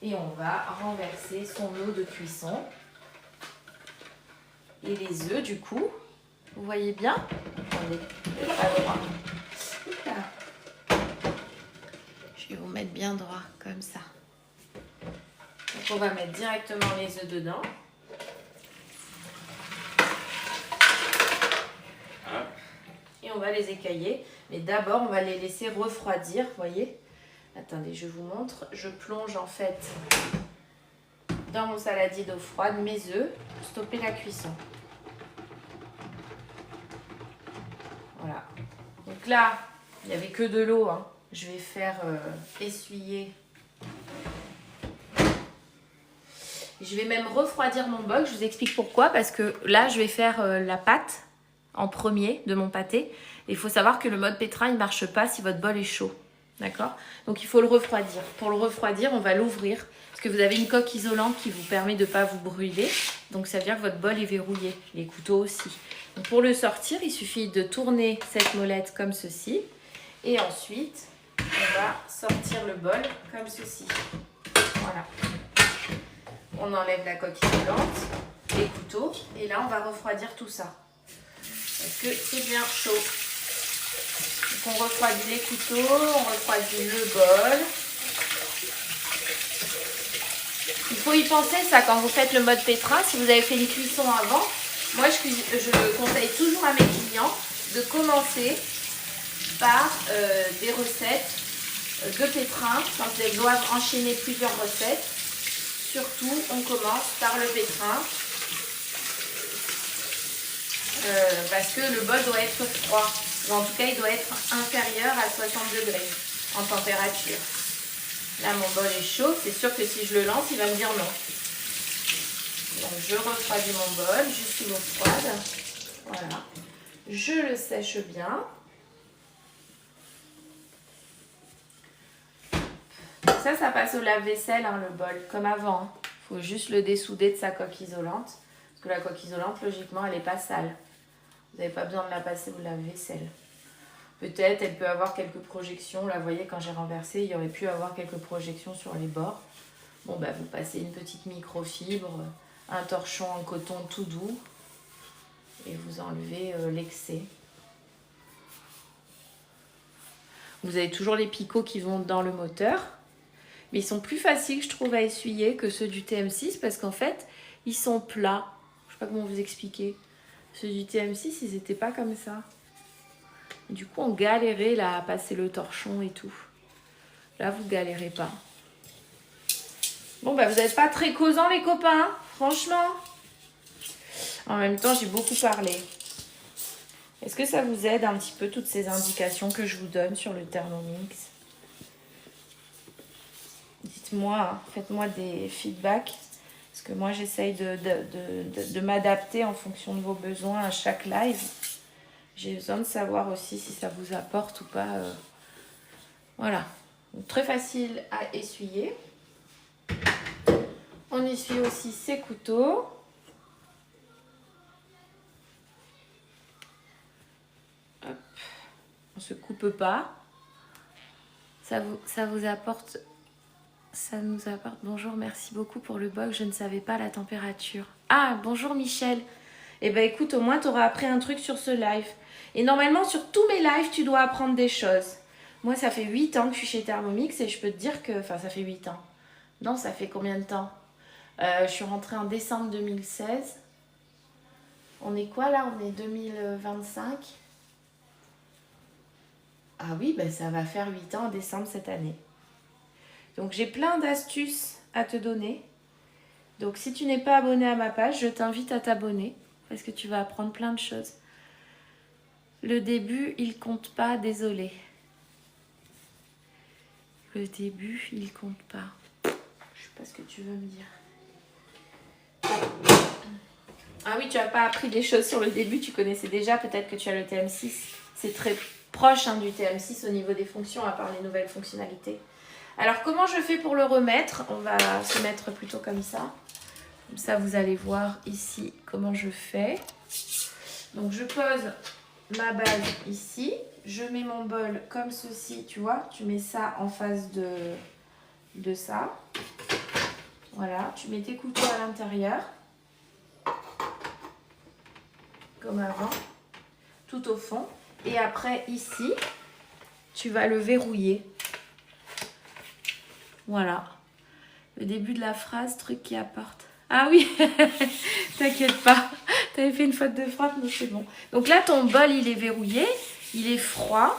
Et on va renverser son eau de cuisson. Et les œufs, du coup, vous voyez bien? Attendez, pas droit. Là. Je vais vous mettre bien droit, comme ça. Donc, on va mettre directement les œufs dedans. Et on va les écailler. Mais d'abord, on va les laisser refroidir, vous voyez? Attendez, je vous montre. Je plonge en fait dans mon saladier d'eau froide mes œufs pour stopper la cuisson. Voilà. Donc là, il n'y avait que de l'eau. Hein. Je vais faire essuyer. Je vais même refroidir mon bol. Je vous explique pourquoi. Parce que là, je vais faire la pâte en premier de mon pâté. Il faut savoir que le mode pétrin, il ne marche pas si votre bol est chaud. D'accord? Donc, il faut le refroidir. Pour le refroidir, on va l'ouvrir. Parce que vous avez une coque isolante qui vous permet de ne pas vous brûler. Donc, ça veut dire que votre bol est verrouillé. Les couteaux aussi. Donc, pour le sortir, il suffit de tourner cette molette comme ceci. Et ensuite, on va sortir le bol comme ceci. Voilà. On enlève la coque isolante, les couteaux. Et là, on va refroidir tout ça. Parce que c'est bien chaud. Donc, on refroidit les couteaux, on refroidit le bol. Il faut y penser ça quand vous faites le mode pétrin. Si vous avez fait une cuisson avant, moi je conseille toujours à mes clients de commencer par des recettes de pétrin. Quand elles doivent enchaîner plusieurs recettes, surtout on commence par le pétrin. Parce que le bol doit être froid. Ou en tout cas, il doit être inférieur à 60 degrés en température. Là, mon bol est chaud. C'est sûr que si je le lance, il va me dire non. Donc, je refroidis mon bol juste sous l'eau froide. Voilà. Je le sèche bien. Ça passe au lave-vaisselle, hein, le bol, comme avant. Il faut juste le dessouder de sa coque isolante. Parce que la coque isolante, logiquement, elle n'est pas sale. Vous n'avez pas besoin de la passer au lave-vaisselle. Peut-être, elle peut avoir quelques projections. Là, vous voyez, quand j'ai renversé, il y aurait pu avoir quelques projections sur les bords. Bon, bah, vous passez une petite microfibre, un torchon en coton tout doux. Et vous enlevez l'excès. Vous avez toujours les picots qui vont dans le moteur. Mais ils sont plus faciles, je trouve, à essuyer que ceux du TM6. Parce qu'en fait, ils sont plats. Je ne sais pas comment vous expliquer. Ceux du TM6, ils n'étaient pas comme ça. Du coup, on galérait là à passer le torchon et tout. Là, vous galérez pas. Bon, bah, vous n'êtes pas très causants, les copains, hein, franchement. En même temps, j'ai beaucoup parlé. Est-ce que ça vous aide un petit peu, toutes ces indications que je vous donne sur le Thermomix? Dites-moi, hein, faites-moi des feedbacks. Parce que moi, j'essaye de m'adapter en fonction de vos besoins à chaque live. J'ai besoin de savoir aussi si ça vous apporte ou pas. Voilà. Donc, très facile à essuyer. On essuie aussi ses couteaux. Hop. On ne se coupe pas. Ça vous apporte... Ça nous apporte... Bonjour, merci beaucoup pour le box. Je ne savais pas la température. Ah, bonjour Michel. Eh bien écoute, au moins tu auras appris un truc sur ce live. Et normalement, sur tous mes lives, tu dois apprendre des choses. Moi, ça fait 8 ans que je suis chez Thermomix et je peux te dire que... Enfin, ça fait 8 ans. Non, ça fait combien de temps? Je suis rentrée en décembre 2016. On est quoi là? On est 2025. Ah oui, ben ça va faire 8 ans en décembre cette année. Donc j'ai plein d'astuces à te donner. Donc si tu n'es pas abonné à ma page, je t'invite à t'abonner parce que tu vas apprendre plein de choses. Le début, il compte pas, désolé. Le début, il compte pas. Je sais pas ce que tu veux me dire. Ah oui, tu n'as pas appris des choses sur le début, tu connaissais déjà, peut-être que tu as le TM6. C'est très proche du TM6 au niveau des fonctions, à part les nouvelles fonctionnalités. Alors, comment je fais pour le remettre? On va se mettre plutôt comme ça. Comme ça, vous allez voir ici comment je fais. Donc, je pose ma base ici. Je mets mon bol comme ceci, tu vois. Tu mets ça en face de ça. Voilà, tu mets tes couteaux à l'intérieur. Comme avant, tout au fond. Et après, ici, tu vas le verrouiller. Voilà. Le début de la phrase, truc qui apporte. Ah oui, t'inquiète pas. T'avais fait une faute de frappe, mais c'est bon. Donc là, ton bol, il est verrouillé. Il est froid.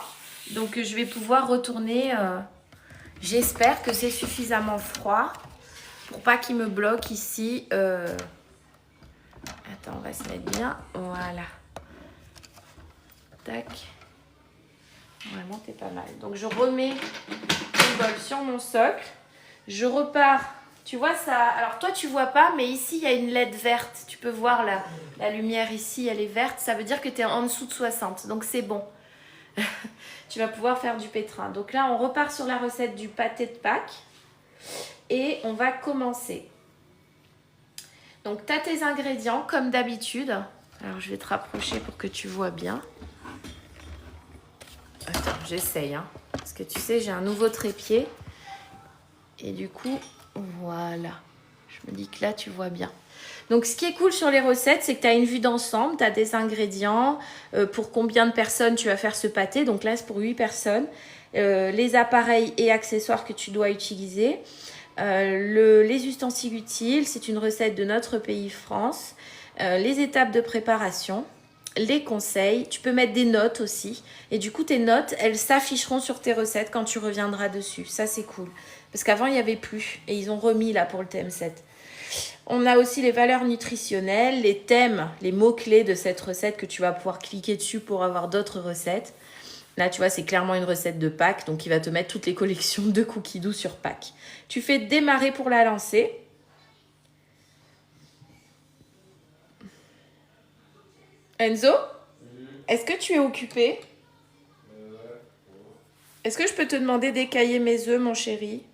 Donc, je vais pouvoir retourner. J'espère que c'est suffisamment froid pour pas qu'il me bloque ici. Attends, on va se mettre bien. Voilà. Tac. Vraiment, t'es pas mal. Donc, je remets le bol sur mon socle. Je repars. Tu vois ça? Alors, toi, tu vois pas, mais ici, il y a une LED verte. Tu peux voir la lumière ici, elle est verte. Ça veut dire que tu es en dessous de 60. Donc, c'est bon. Tu vas pouvoir faire du pétrin. Donc là, on repart sur la recette du pâté de Pâques. Et on va commencer. Donc, tu as tes ingrédients, comme d'habitude. Alors, je vais te rapprocher pour que tu vois bien. Attends, j'essaye, hein. Parce que tu sais, j'ai un nouveau trépied. Et du coup, voilà. Je me dis que là, tu vois bien. Donc, ce qui est cool sur les recettes, c'est que tu as une vue d'ensemble. Tu as des ingrédients. Pour combien de personnes tu vas faire ce pâté. Donc là, c'est pour 8 personnes. Les appareils et accessoires que tu dois utiliser. Les ustensiles utiles. C'est une recette de notre pays, France. Les étapes de préparation. Les conseils, tu peux mettre des notes aussi. Et du coup, tes notes, elles s'afficheront sur tes recettes quand tu reviendras dessus. Ça, c'est cool. Parce qu'avant, il n'y avait plus. Et ils ont remis là pour le TM7. On a aussi les valeurs nutritionnelles, les thèmes, les mots-clés de cette recette que tu vas pouvoir cliquer dessus pour avoir d'autres recettes. Là, tu vois, c'est clairement une recette de Pâques. Donc, il va te mettre toutes les collections de cookies doux sur Pâques. Tu fais démarrer pour la lancer. Enzo, est-ce que tu es occupé? Est-ce que je peux te demander d'écailler mes œufs, mon chéri?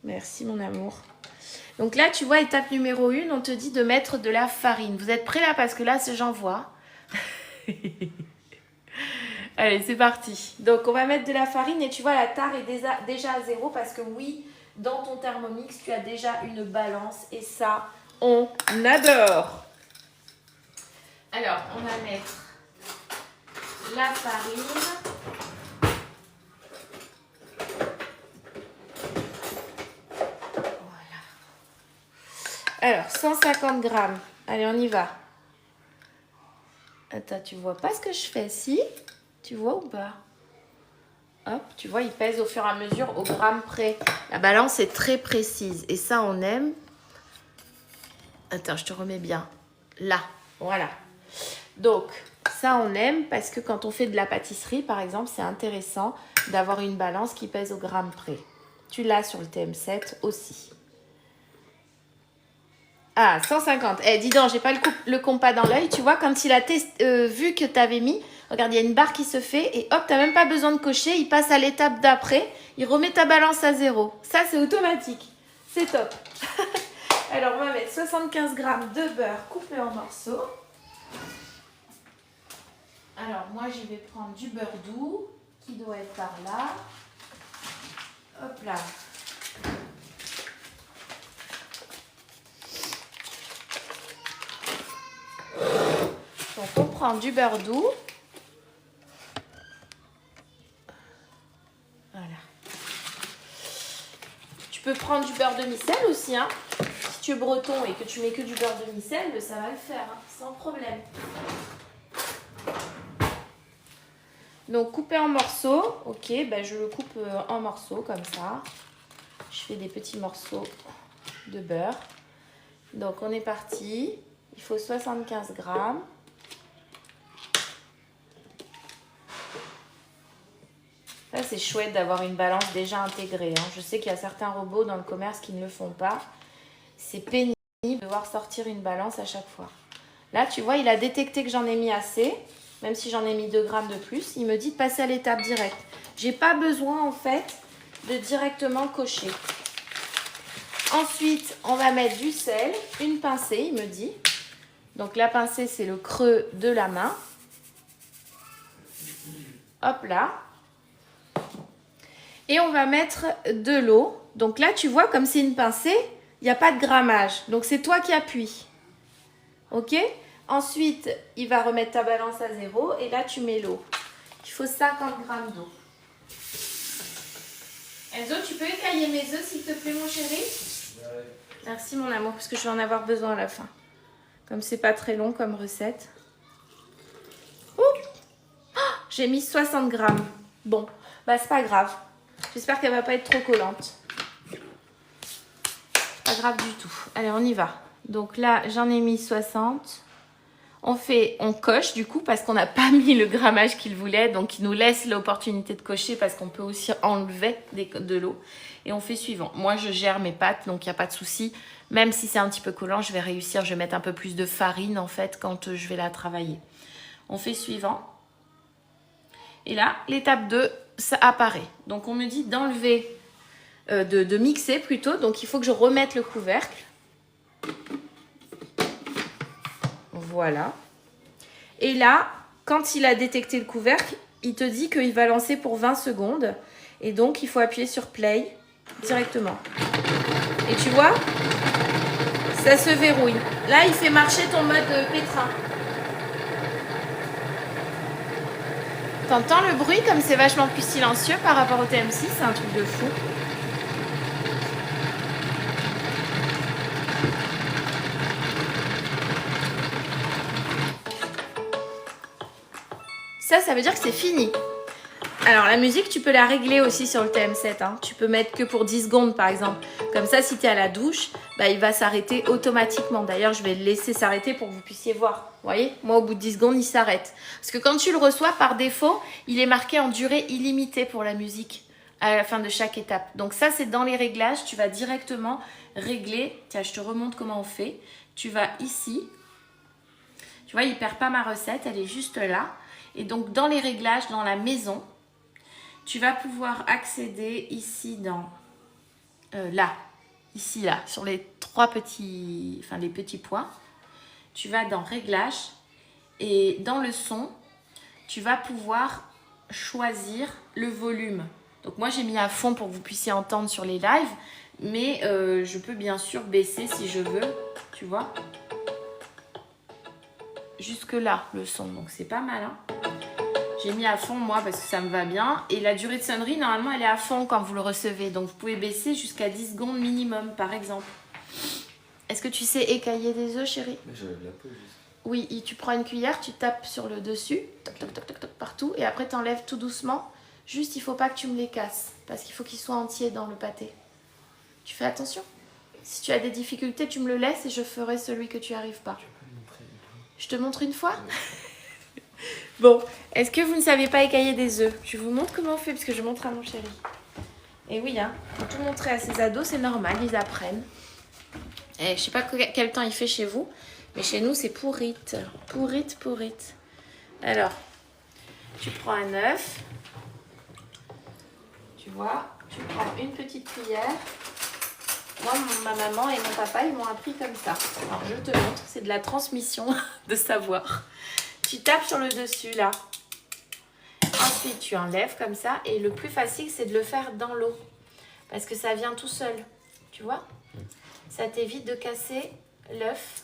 Merci, mon amour. Donc là, tu vois, étape numéro 1, on te dit de mettre de la farine. Vous êtes prêts là? Parce que là, j'en vois. Allez, c'est parti. Donc, on va mettre de la farine et tu vois, la tare est déjà à 0 parce que oui, dans ton Thermomix, tu as déjà une balance et ça, on adore. Alors, on va mettre la farine. Voilà. Alors, 150 grammes. Allez, on y va. Attends, tu vois pas ce que je fais? Si? Tu vois ou pas? Hop, tu vois, il pèse au fur et à mesure au gramme près. La balance est très précise. Et ça, on aime. Attends, je te remets bien. Là, voilà. Donc, ça, on aime parce que quand on fait de la pâtisserie, par exemple, c'est intéressant d'avoir une balance qui pèse au gramme près. Tu l'as sur le TM7 aussi. Ah, 150. Eh, dis donc, j'ai pas le compas dans l'œil. Tu vois, quand il a vu que tu avais mis, regarde, il y a une barre qui se fait et hop, tu n'as même pas besoin de cocher. Il passe à l'étape d'après. Il remet ta balance à 0. Ça, c'est automatique. C'est top. Alors, on va mettre 75 grammes de beurre coupé en morceaux. Alors, moi, je vais prendre du beurre doux qui doit être par là. Hop là. Donc, on prend du beurre doux. Voilà. Tu peux prendre du beurre demi-sel aussi, hein. Si tu es breton et que tu mets que du beurre demi-sel, ça va le faire, hein, sans problème. Donc, couper en morceaux. Ok, ben je le coupe en morceaux comme ça. Je fais des petits morceaux de beurre. Donc, on est parti. Il faut 75 grammes. Ça, c'est chouette d'avoir une balance déjà intégrée, hein. Je sais qu'il y a certains robots dans le commerce qui ne le font pas. C'est pénible de devoir sortir une balance à chaque fois. Là, tu vois, il a détecté que j'en ai mis assez. Même si j'en ai mis 2 grammes de plus, il me dit de passer à l'étape directe. J'ai pas besoin, en fait, de directement cocher. Ensuite, on va mettre du sel, une pincée, il me dit. Donc, la pincée, c'est le creux de la main. Hop là. Et on va mettre de l'eau. Donc là, tu vois, comme c'est une pincée, il n'y a pas de grammage. Donc, c'est toi qui appuies. OK ? Ensuite, il va remettre ta balance à 0 et là, tu mets l'eau. Il faut 50 grammes d'eau. Enzo, tu peux écailler mes œufs, s'il te plaît, mon chéri? Ouais. Merci, mon amour, parce que je vais en avoir besoin à la fin. Comme c'est pas très long comme recette. Oh, j'ai mis 60 grammes. Bon, bah c'est pas grave. J'espère qu'elle va pas être trop collante. Pas grave du tout. Allez, on y va. Donc là, j'en ai mis 60. On coche du coup parce qu'on n'a pas mis le grammage qu'il voulait. Donc, il nous laisse l'opportunité de cocher parce qu'on peut aussi enlever de l'eau. Et on fait suivant. Moi, je gère mes pâtes, donc il n'y a pas de souci. Même si c'est un petit peu collant, je vais réussir. Je vais mettre un peu plus de farine en fait quand je vais la travailler. On fait suivant. Et là, l'étape 2, ça apparaît. Donc, on me dit d'enlever, de mixer plutôt. Donc, il faut que je remette le couvercle. Voilà. Et là, quand il a détecté le couvercle, il te dit qu'il va lancer pour 20 secondes. Et donc, il faut appuyer sur play directement. Et tu vois, ça se verrouille. Là, il fait marcher ton mode pétrin. T'entends le bruit comme c'est vachement plus silencieux par rapport au TM6, c'est un truc de fou. Ça veut dire que c'est fini. Alors, la musique, tu peux la régler aussi sur le TM7. Hein. Tu peux mettre que pour 10 secondes, par exemple. Comme ça, si tu es à la douche, bah, il va s'arrêter automatiquement. D'ailleurs, je vais le laisser s'arrêter pour que vous puissiez voir. Vous voyez, moi, au bout de 10 secondes, il s'arrête. Parce que quand tu le reçois, par défaut, il est marqué en durée illimitée pour la musique à la fin de chaque étape. Donc ça, c'est dans les réglages. Tu vas directement régler. Tiens, je te remontre comment on fait. Tu vas ici. Tu vois, il ne perd pas ma recette. Elle est juste là. Et donc, dans les réglages, dans la maison, tu vas pouvoir accéder ici dans, ici là, sur les les petits points. Tu vas dans réglages et dans le son, tu vas pouvoir choisir le volume. Donc moi, j'ai mis à fond pour que vous puissiez entendre sur les lives, mais je peux bien sûr baisser si je veux, tu vois. Jusque là, le son, donc c'est pas mal, hein. J'ai mis à fond, moi, parce que ça me va bien. Et la durée de sonnerie, normalement, elle est à fond quand vous le recevez. Donc, vous pouvez baisser jusqu'à 10 secondes minimum, par exemple. Est-ce que tu sais écailler des œufs, chérie? Mais j'enlève la peau, juste. Oui, et tu prends une cuillère, tu tapes sur le dessus, toc, toc, toc, toc, toc, partout, et après tu enlèves tout doucement. Juste, il faut pas que tu me les casses, parce qu'il faut qu'ils soient entiers dans le pâté. Tu fais attention. Si tu as des difficultés, tu me le laisses et je ferai celui que tu n'arrives pas. Je te montre une fois. Bon, est-ce que vous ne savez pas écailler des œufs? Je vous montre comment on fait, parce que je montre à mon chéri. Et oui, hein, faut tout montrer à ses ados, c'est normal, ils apprennent. Et je sais pas quel temps il fait chez vous, mais chez nous, c'est pourrite. Pourrite, pourrite. Alors, tu prends un œuf. Tu vois, tu prends une petite cuillère. Moi, ma maman et mon papa, ils m'ont appris comme ça. Alors, je te montre, c'est de la transmission de savoir. Tu tapes sur le dessus, là. Ensuite, tu enlèves comme ça. Et le plus facile, c'est de le faire dans l'eau. Parce que ça vient tout seul. Tu vois? Ça t'évite de casser l'œuf.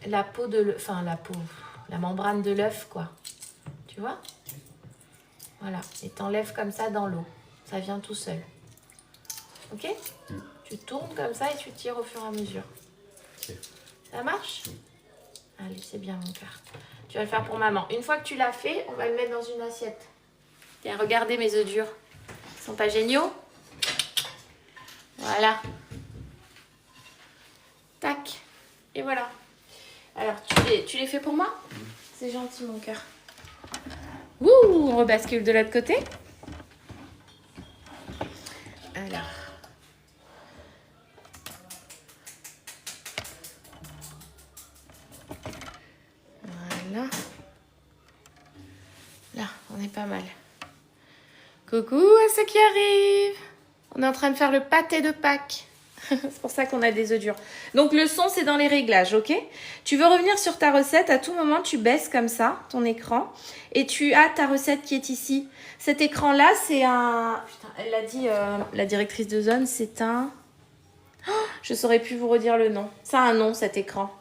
La peau de l'œuf. Enfin, la membrane de l'œuf, quoi. Tu vois? Voilà. Et t'enlèves comme ça dans l'eau. Ça vient tout seul. Ok? Tu tournes comme ça et tu tires au fur et à mesure. Okay. Ça marche? Allez, c'est bien mon cœur. Tu vas le faire pour maman. Une fois que tu l'as fait, on va le mettre dans une assiette. Tiens, regardez mes œufs durs. Ils sont pas géniaux? Voilà. Tac. Et voilà. Alors, tu les fais pour moi? C'est gentil mon cœur. Ouh, on rebascule de l'autre côté. Alors. Voilà. Là, on est pas mal. Coucou à ceux qui arrivent. On est en train de faire le pâté de Pâques. C'est pour ça qu'on a des œufs durs. Donc le son, c'est dans les réglages, ok? Tu veux revenir sur ta recette, à tout moment, tu baisses comme ça ton écran et tu as ta recette qui est ici. Cet écran-là, c'est un... Putain, elle l'a dit, la directrice de zone, c'est un... Oh, je ne saurais plus vous redire le nom. Ça a un nom, cet écran.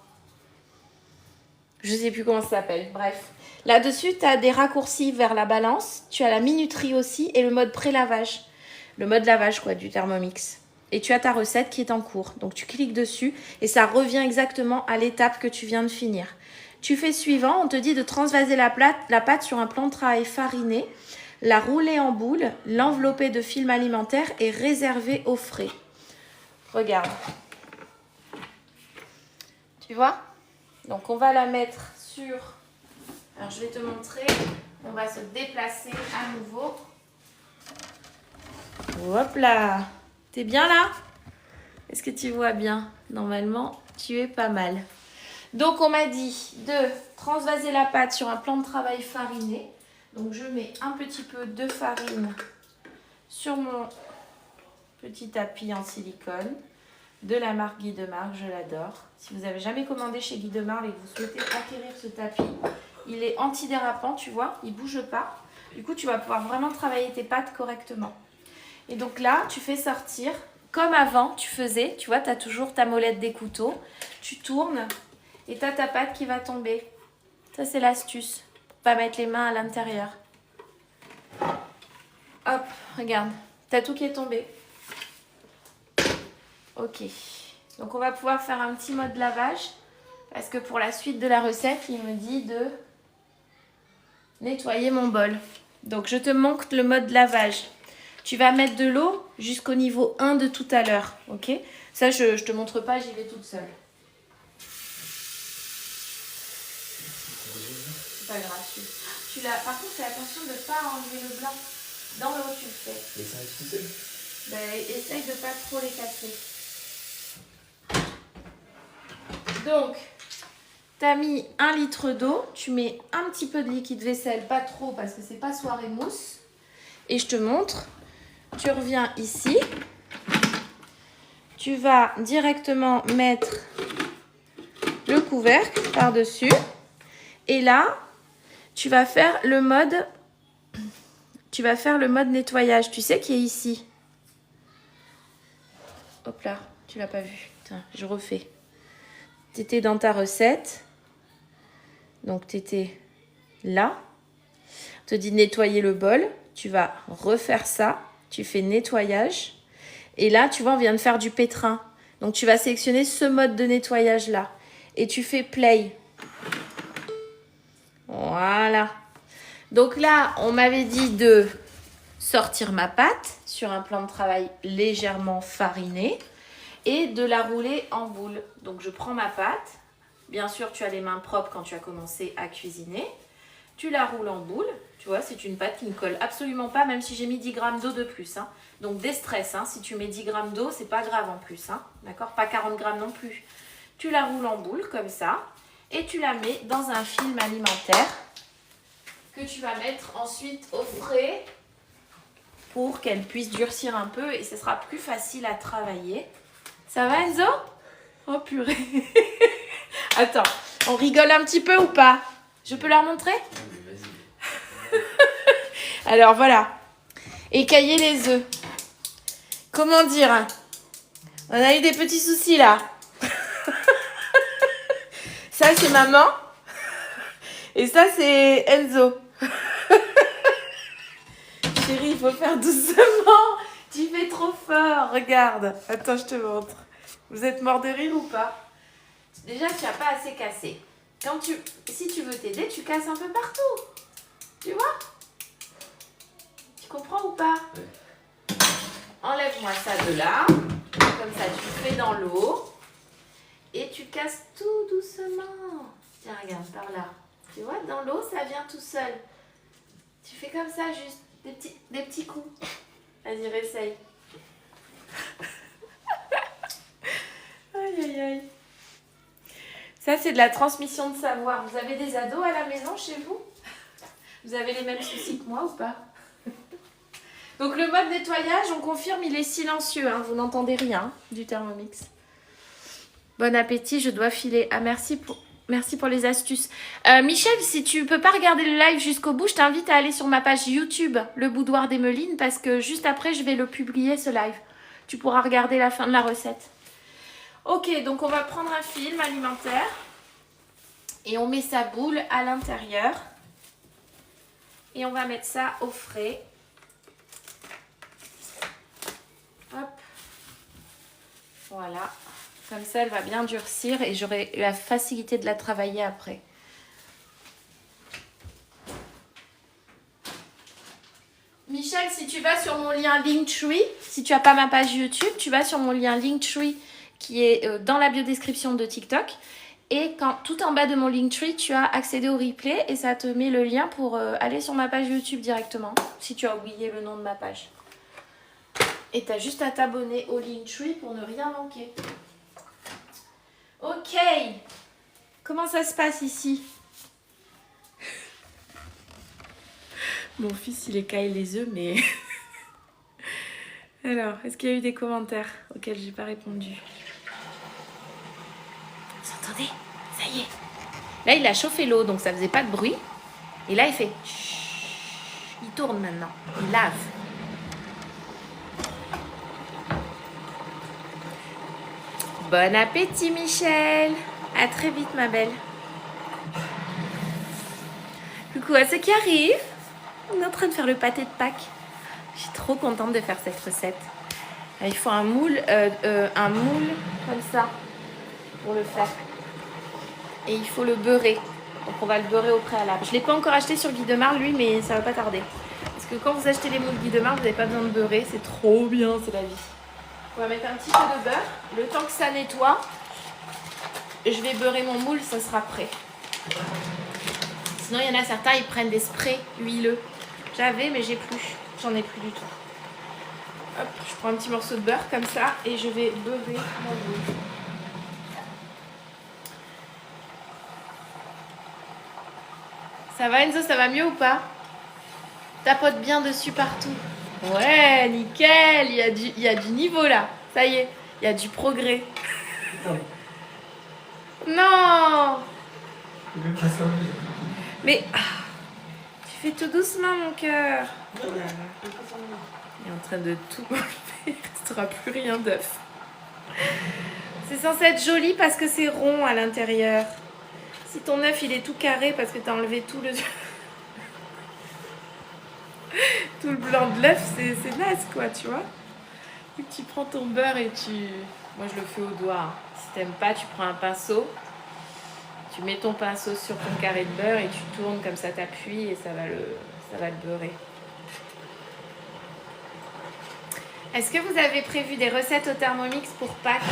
Je ne sais plus comment ça s'appelle. Bref. Là-dessus, tu as des raccourcis vers la balance. Tu as la minuterie aussi et le mode pré-lavage. Le mode lavage, quoi, du Thermomix. Et tu as ta recette qui est en cours. Donc, tu cliques dessus et ça revient exactement à l'étape que tu viens de finir. Tu fais suivant. On te dit de transvaser la pâte sur un plan de travail fariné, la rouler en boule, l'envelopper de film alimentaire et réserver au frais. Regarde. Tu vois? Donc, on va la mettre sur... Alors, je vais te montrer. On va se déplacer à nouveau. Hop là! T'es bien là? Est-ce que tu vois bien? Normalement, tu es pas mal. Donc, on m'a dit de transvaser la pâte sur un plan de travail fariné. Donc, je mets un petit peu de farine sur mon petit tapis en silicone de la marque Guy Demarle. Je l'adore. Si vous n'avez jamais commandé chez Guy Demarle et que vous souhaitez acquérir ce tapis, il est antidérapant, tu vois. Il ne bouge pas. Du coup, tu vas pouvoir vraiment travailler tes pâtes correctement. Et donc là, tu fais sortir, comme avant tu faisais, tu vois, tu as toujours ta molette des couteaux, tu tournes et tu as ta pâte qui va tomber. Ça, c'est l'astuce, pour pas mettre les mains à l'intérieur. Hop, regarde, tu as tout qui est tombé. Ok, donc on va pouvoir faire un petit mode lavage, parce que pour la suite de la recette, il me dit de nettoyer mon bol. Donc je te montre le mode lavage. Tu vas mettre de l'eau jusqu'au niveau 1 de tout à l'heure, ok? Ça, je ne te montre pas, j'y vais toute seule. C'est pas grave. Par contre, fais attention de ne pas enlever le blanc. Dans l'eau, tu le fais. Et ça reste tout seul? Ben, essaye de ne pas trop les casser. Donc, tu as mis 1 litre d'eau. Tu mets un petit peu de liquide vaisselle, pas trop parce que c'est pas soirée mousse. Et je te montre. Tu reviens ici, tu vas directement mettre le couvercle par-dessus et là, tu vas faire le mode nettoyage, tu sais qui est ici. Hop là, tu l'as pas vu. Tiens, je refais. Tu étais dans ta recette, donc tu étais là. On te dit nettoyer le bol, tu vas refaire ça. Tu fais nettoyage. Et là, tu vois, on vient de faire du pétrin. Donc, tu vas sélectionner ce mode de nettoyage-là. Et tu fais play. Voilà. Donc là, on m'avait dit de sortir ma pâte sur un plan de travail légèrement fariné et de la rouler en boule. Donc je prends ma pâte. Bien sûr, tu as les mains propres quand tu as commencé à cuisiner. Tu la roules en boule. Tu vois, c'est une pâte qui ne colle absolument pas, même si j'ai mis 10 grammes d'eau de plus. Hein. Donc déstresse, hein. Si tu mets 10 grammes d'eau, c'est pas grave en plus. Hein. D'accord? Pas 40 grammes non plus. Tu la roules en boule comme ça et tu la mets dans un film alimentaire que tu vas mettre ensuite au frais pour qu'elle puisse durcir un peu et ce sera plus facile à travailler. Ça va Enzo? Oh purée. Attends, on rigole un petit peu ou pas? Je peux leur montrer? Alors voilà. Écailler les œufs. Comment dire? On a eu des petits soucis là. Ça c'est maman. Et ça c'est Enzo. Chérie, il faut faire doucement. Tu fais trop fort. Regarde. Attends, je te montre. Vous êtes mort de rire ou pas? Déjà, tu n'as pas assez cassé. Si tu veux t'aider, tu casses un peu partout. Tu vois? Tu comprends ou pas? Ouais. Enlève-moi ça de là. Comme ça, tu fais dans l'eau. Et tu casses tout doucement. Tiens, regarde, par là. Tu vois, dans l'eau, ça vient tout seul. Tu fais comme ça, juste des petits coups. Vas-y, réessaye. Aïe, aïe, aïe. Ça, c'est de la transmission de savoir. Vous avez des ados à la maison chez vous? Vous avez les mêmes soucis que moi ou pas? Donc, le mode nettoyage, on confirme, il est silencieux. Hein. Vous n'entendez rien du Thermomix. Bon appétit, je dois filer. Ah, merci pour les astuces. Michel, si tu peux pas regarder le live jusqu'au bout, je t'invite à aller sur ma page YouTube, Le Boudoir d'Emeline, parce que juste après, je vais le publier, ce live. Tu pourras regarder la fin de la recette. Ok, donc on va prendre un film alimentaire et on met sa boule à l'intérieur. Et on va mettre ça au frais. Hop. Voilà. Comme ça, elle va bien durcir et j'aurai la facilité de la travailler après. Michel, si tu vas sur mon lien Linktree, si tu n'as pas ma page YouTube, tu vas sur mon lien Linktree qui est dans la biodescription de TikTok. Et tout en bas de mon Linktree, tu as accédé au replay et ça te met le lien pour aller sur ma page YouTube directement, si tu as oublié le nom de ma page. Et tu as juste à t'abonner au Linktree pour ne rien manquer. Ok, comment ça se passe ici? Mon fils, il écaille les œufs, mais... Alors, est-ce qu'il y a eu des commentaires auxquels j'ai pas répondu? Vous entendez? Ça y est. Là, il a chauffé l'eau, donc ça faisait pas de bruit. Et là, il fait... Chut. Il tourne maintenant. Il lave. Bon appétit, Michel. À très vite, ma belle. Coucou à ceux qui arrivent. On est en train de faire le pâté de Pâques. Je suis trop contente de faire cette recette. Il faut un moule comme ça pour le faire. Et il faut le beurrer. Donc on va le beurrer au préalable. Je ne l'ai pas encore acheté sur Guy Demar, lui, mais ça va pas tarder. Parce que quand vous achetez les moules Guy Demar, vous n'avez pas besoin de beurrer. C'est trop bien, c'est la vie. On va mettre un petit peu de beurre. Le temps que ça nettoie, je vais beurrer mon moule, ça sera prêt. Sinon, il y en a certains, ils prennent des sprays huileux. J'avais, mais j'ai plus. J'en ai plus du tout. Hop, je prends un petit morceau de beurre comme ça et je vais beurrer mon moule. Ça va Enzo, ça va mieux ou pas? Tapote bien dessus partout. Ouais, nickel, il y a du niveau là. Ça y est, il y a du progrès. Non. Mais tu fais tout doucement mon cœur. Il est en train de tout enlever. Il ne restera plus rien d'œuf. C'est censé être joli parce que c'est rond à l'intérieur. Si ton œuf il est tout carré parce que tu as enlevé tout le blanc de l'œuf, c'est naze quoi, tu vois. Et tu prends ton beurre et moi je le fais au doigt. Si t'aimes pas, tu prends un pinceau. Tu mets ton pinceau sur ton carré de beurre et tu tournes comme ça, t'appuies et ça va le beurrer. Est-ce que vous avez prévu des recettes au Thermomix pour Pâques?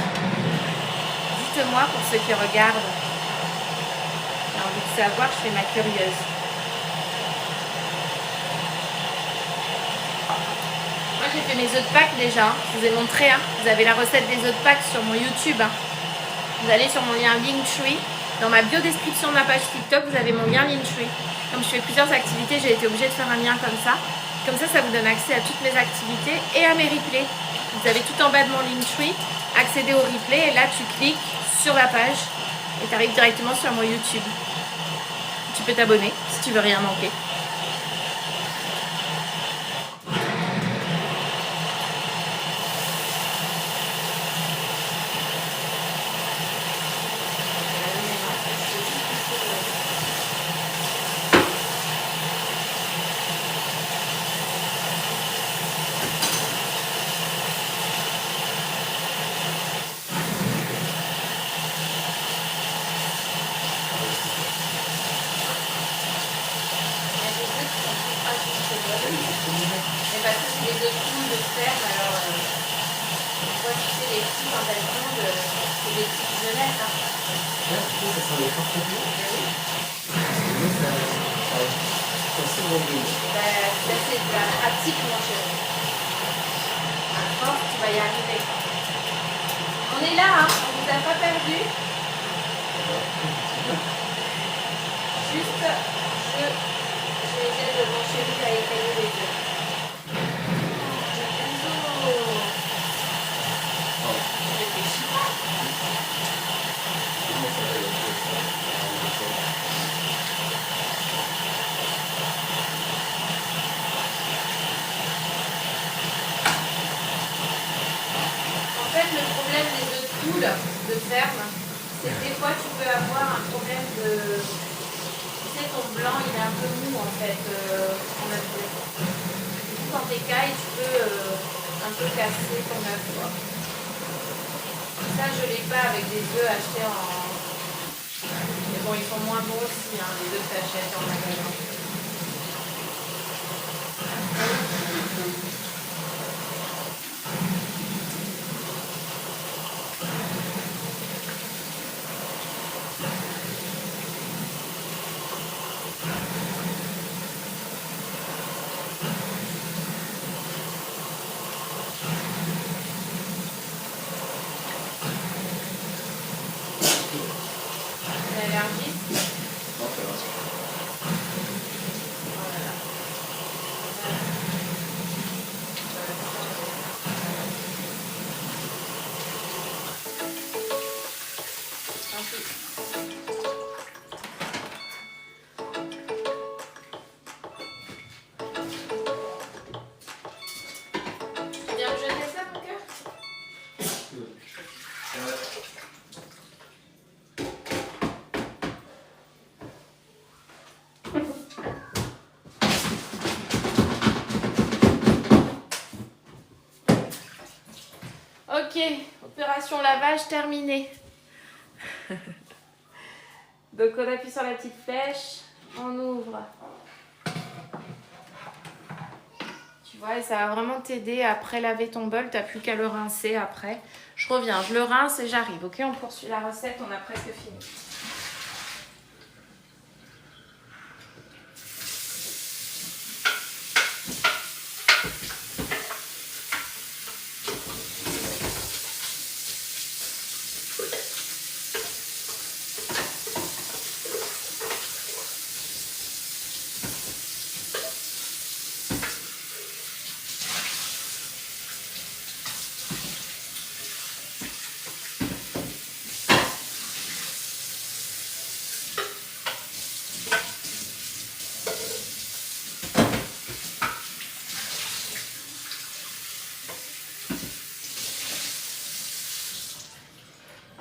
Dites-moi pour ceux qui regardent. J'ai envie de savoir, je fais ma curieuse. Moi j'ai fait mes œufs de Pâques déjà, je vous ai montré. Vous avez la recette des œufs de Pâques sur mon YouTube. Vous allez sur mon lien Linktree. Dans ma bio description de ma page TikTok, vous avez mon lien Linktree. Comme je fais plusieurs activités, j'ai été obligée de faire un lien comme ça. Comme ça vous donne accès à toutes mes activités et à mes replays. Vous avez tout en bas de mon Linktree, accéder au replay et là tu cliques sur la page et tu arrives directement sur mon YouTube. Tu peux t'abonner si tu veux rien manquer. Mais parce que c'est les deux poules de ferme, alors toi tu sais les petits quand elles pondent, c'est des petites jeunettes. Ça sent les parfaitement. Oui. C'est bon. Ça c'est de la pratique mon chéri. À force tu vas y arriver. On est là, on vous a pas perdu. Juste, je vais aider de mon chéri à étaler les œufs. En fait, le problème des œufs de poule de ferme, c'est que des fois tu peux avoir un problème de... Tu sais, ton blanc il est un peu mou en fait en œuf. Du coup, quand t'écailles, tu peux un peu casser ton œuf. Ça, je l'ai pas avec des œufs achetés en... Mais bon, ils sont moins bons aussi, les œufs que t'achètes en magasin. Allergie? Non, ça va. Voilà. Tu viens me jeter ça, mon cœur? Ok, opération lavage terminée. Donc on appuie sur la petite flèche, on ouvre. Tu vois, et ça va vraiment t'aider à pré-laver ton bol, t'as plus qu'à le rincer après. Je reviens, je le rince et j'arrive. Ok, on poursuit la recette, on a presque fini.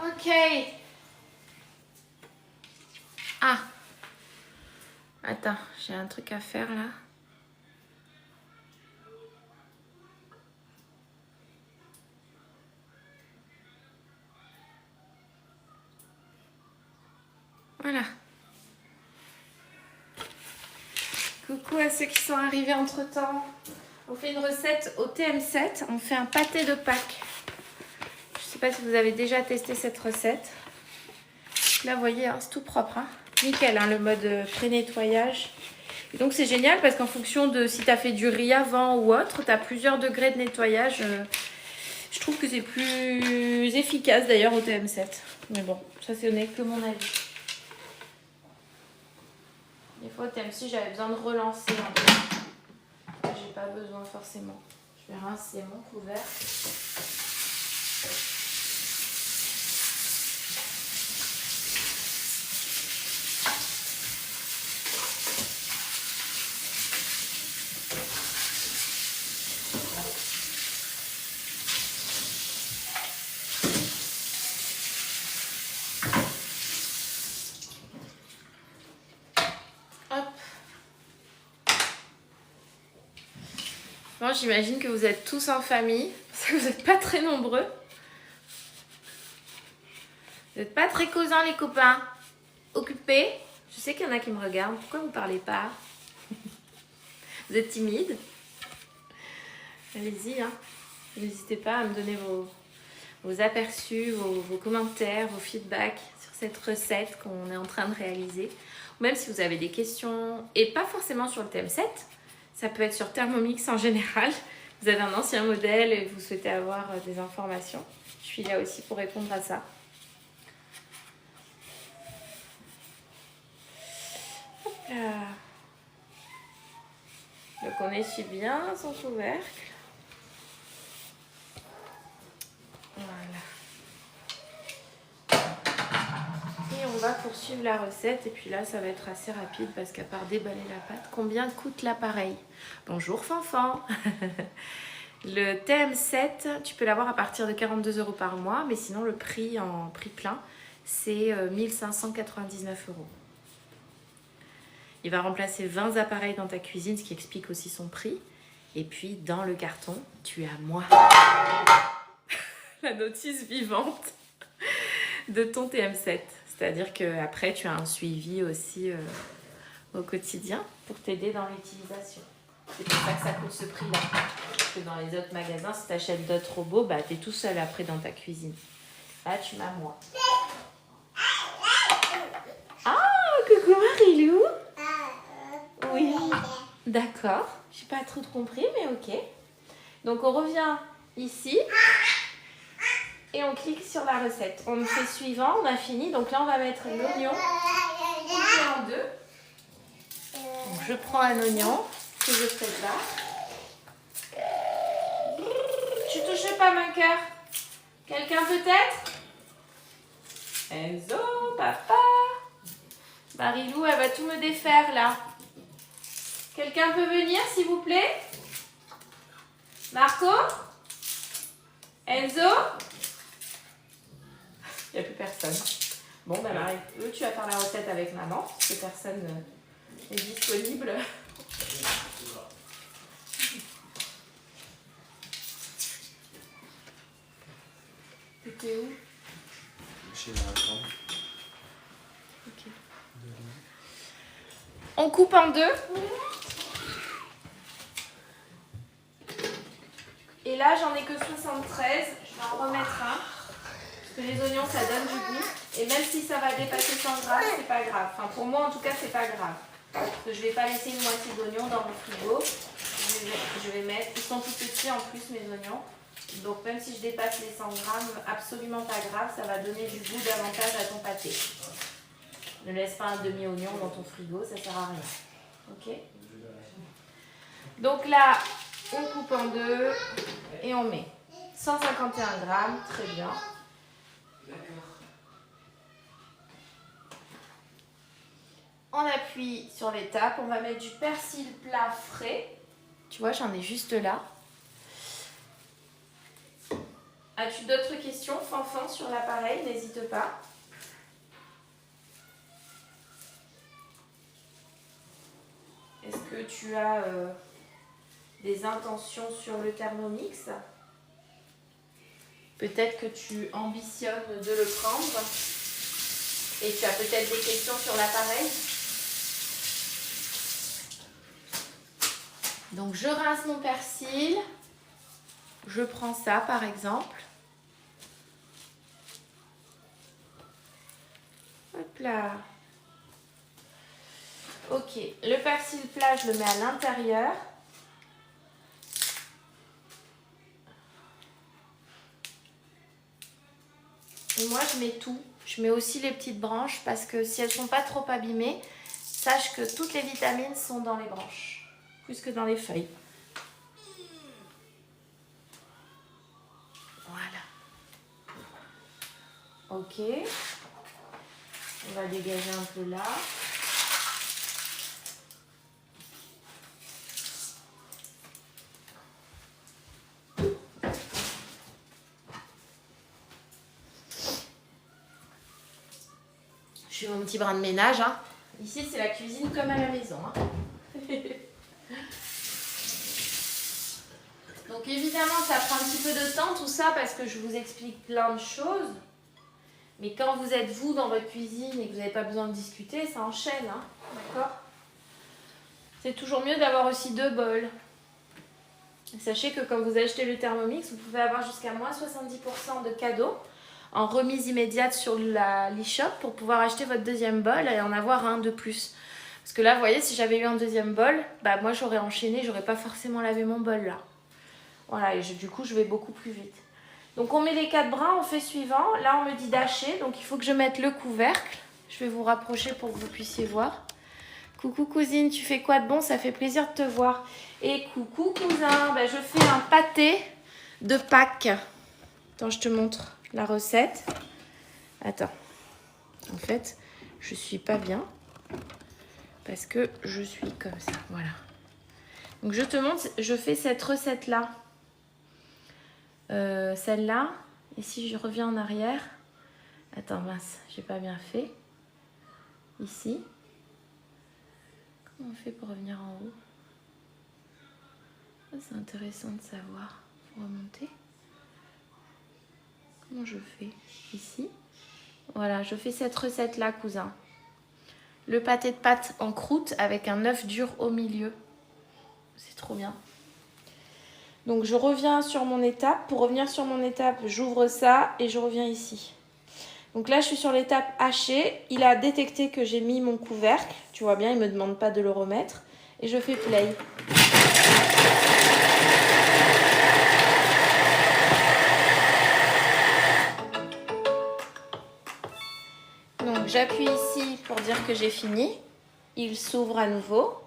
Ok. Ah. Attends, j'ai un truc à faire là. Voilà. Coucou à ceux qui sont arrivés entre temps. On fait une recette au TM7. On fait un pâté de Pâques. Je ne sais pas si vous avez déjà testé cette recette. Là, vous voyez, hein, c'est tout propre. Hein. Nickel, hein, le mode pré-nettoyage. Et donc, c'est génial parce qu'en fonction de si tu as fait du riz avant ou autre, tu as plusieurs degrés de nettoyage. Je trouve que c'est plus efficace d'ailleurs au TM7. Mais bon, ça, ce n'est que mon avis. Des fois, au TM6, j'avais besoin de relancer un peu. J'ai pas besoin forcément. Je vais rincer mon couvert. Bon, j'imagine que vous êtes tous en famille, parce que vous n'êtes pas très nombreux. Vous n'êtes pas très causants les copains. Occupés. Je sais qu'il y en a qui me regardent. Pourquoi vous ne parlez pas? Vous êtes timide? Allez-y, hein. N'hésitez pas à me donner vos aperçus, vos commentaires, vos feedbacks sur cette recette qu'on est en train de réaliser. Ou même si vous avez des questions, et pas forcément sur le TM7. Ça peut être sur Thermomix en général. Vous avez un ancien modèle et vous souhaitez avoir des informations. Je suis là aussi pour répondre à ça. Hop là. Donc on essuie bien son couvercle. Voilà. Et on va poursuivre la recette. Et puis là, ça va être assez rapide parce qu'à part déballer la pâte, combien coûte l'appareil? Bonjour Fanfan. Le TM7, tu peux l'avoir à partir de 42 € par mois, mais sinon le prix en prix plein, c'est 1599 €. Il va remplacer 20 appareils dans ta cuisine, ce qui explique aussi son prix. Et puis dans le carton, tu as moi. La notice vivante de ton TM7. C'est-à-dire qu'après, tu as un suivi aussi au quotidien pour t'aider dans l'utilisation. C'est pour ça que ça coûte ce prix-là. Parce que dans les autres magasins, si tu achètes d'autres robots, bah, tu es tout seul après dans ta cuisine. Là, tu m'as moi. Ah, coucou Marilou. Oui, d'accord. Je n'ai pas trop compris, mais ok. Donc, on revient ici. Et on clique sur la recette. On fait suivant, on a fini. Donc là, on va mettre l'oignon coupé en deux. Donc, je prends un oignon que je prépare. Tu touches pas ma cœur. Quelqu'un peut-être? Enzo, papa. Marilou, elle va tout me défaire là. Quelqu'un peut venir, s'il vous plaît? Marco? Enzo? Il n'y a plus personne. Bon, ben Marie, tu vas faire la recette avec maman, parce que personne n'est disponible. T'étais où? Chez ma femme. Ok. On coupe en deux. Et là, j'en ai que 73. Je vais en remettre un. Parce que les oignons, ça donne du goût. Et même si ça va dépasser 100 grammes, c'est pas grave. Enfin, pour moi, en tout cas, c'est pas grave. Parce que je vais pas laisser une moitié d'oignons dans mon frigo. Je vais mettre... Ils sont tout petits en plus, mes oignons. Donc, même si je dépasse les 100 grammes, absolument pas grave. Ça va donner du goût davantage à ton pâté. Ne laisse pas un demi-oignon dans ton frigo, ça sert à rien. Ok? Donc là, on coupe en deux et on met 151 grammes, très bien. On appuie sur l'étape, on va mettre du persil plat frais. Tu vois, j'en ai juste là. As-tu d'autres questions, Fanfan, sur l'appareil? N'hésite pas. Est-ce que tu as des intentions sur le Thermomix? Peut-être que tu ambitionnes de le prendre et tu as peut-être des questions sur l'appareil. Donc je rince mon persil. Je prends ça par exemple. Hop là. Ok, le persil plat, je le mets à l'intérieur. Et moi, je mets tout. Je mets aussi les petites branches parce que si elles ne sont pas trop abîmées, sache que toutes les vitamines sont dans les branches, plus que dans les feuilles. Voilà. Ok. On va dégager un peu là. Je fais mon petit brin de ménage. Hein. Ici, c'est la cuisine comme à la maison. Hein. Donc évidemment, ça prend un petit peu de temps tout ça parce que je vous explique plein de choses. Mais quand vous êtes vous dans votre cuisine et que vous n'avez pas besoin de discuter, ça enchaîne. Hein. D'accord ? C'est toujours mieux d'avoir aussi 2 bols. Sachez que quand vous achetez le Thermomix, vous pouvez avoir jusqu'à moins 70% de cadeaux en remise immédiate sur l'e-shop pour pouvoir acheter votre 2e bol et en avoir un de plus. Parce que là, vous voyez, si j'avais eu un 2e bol, bah moi j'aurais enchaîné, j'aurais pas forcément lavé mon bol là. Voilà, et du coup, je vais beaucoup plus vite. Donc on met les 4 brins, on fait suivant. Là, on me dit d'hacher, donc il faut que je mette le couvercle. Je vais vous rapprocher pour que vous puissiez voir. Coucou cousine, tu fais quoi de bon? Ça fait plaisir de te voir. Et coucou cousin, ben, je fais un pâté de Pâques. Attends, je te montre la recette. Attends. En fait, je suis pas bien parce que je suis comme ça. Voilà. Donc je te montre, je fais cette recette-là. Celle-là. Et si je reviens en arrière. Attends, mince, j'ai pas bien fait. Ici. Comment on fait pour revenir en haut? C'est intéressant de savoir. Faut remonter. Comment je fais? Ici. Voilà, je fais cette recette-là, cousin. Le pâté de pâtes en croûte avec un œuf dur au milieu. C'est trop bien. Donc, je reviens sur mon étape. Pour revenir sur mon étape, j'ouvre ça et je reviens ici. Donc là, je suis sur l'étape hacher. Il a détecté que j'ai mis mon couvercle. Tu vois bien, il ne me demande pas de le remettre. Et je fais play. Donc j'appuie ici pour dire que j'ai fini. Il s'ouvre à nouveau.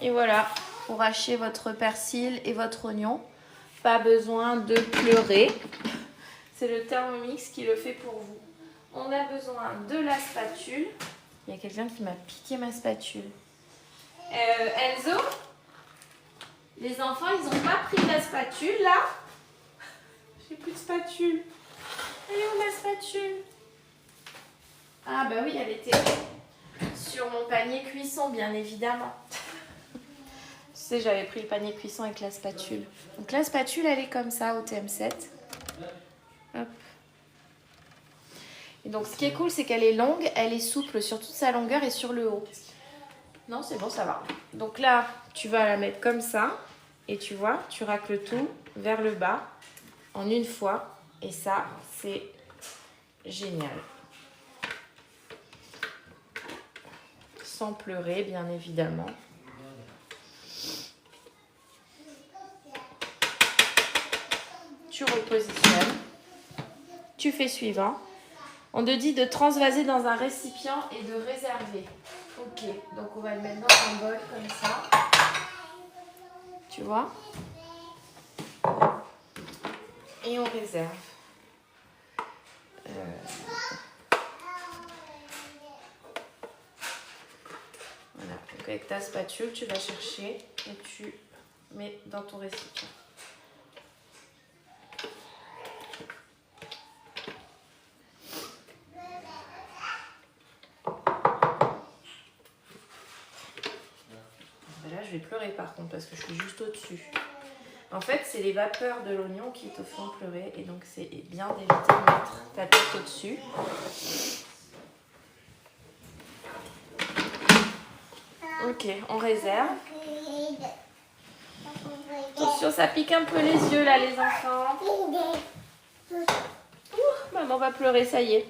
Et voilà, pour hacher votre persil et votre oignon, pas besoin de pleurer. C'est le Thermomix qui le fait pour vous. On a besoin de la spatule. Il y a quelqu'un qui m'a piqué ma spatule. Enzo, les enfants, ils n'ont pas pris la spatule là? J'ai plus de spatule. Elle est où ma spatule? Ah bah oui, elle était sur mon panier cuisson, bien évidemment. Tu sais, j'avais pris le panier cuisson avec la spatule. Donc la spatule, elle est comme ça au TM7. Hop. Et donc ce qui est cool, c'est qu'elle est longue, elle est souple sur toute sa longueur et sur le haut. Non, c'est bon, ça va. Donc là, tu vas la mettre comme ça. Et tu vois, tu racles tout vers le bas en une fois. Et ça, c'est génial. Sans pleurer, bien évidemment. Tu repositionnes. Tu fais suivant. On te dit de transvaser dans un récipient et de réserver. Ok, donc on va le mettre dans un bol comme ça. Tu vois? Et on réserve. Voilà, donc avec ta spatule, tu vas chercher et tu mets dans ton récipient. Là, je vais pleurer par contre parce que je suis juste au-dessus. En fait, c'est les vapeurs de l'oignon qui te font pleurer et donc c'est bien d'éviter de mettre ta tête au-dessus. Ok, on réserve. Attention, ça pique un peu les yeux là, les enfants. Maman va pleurer, ça y est.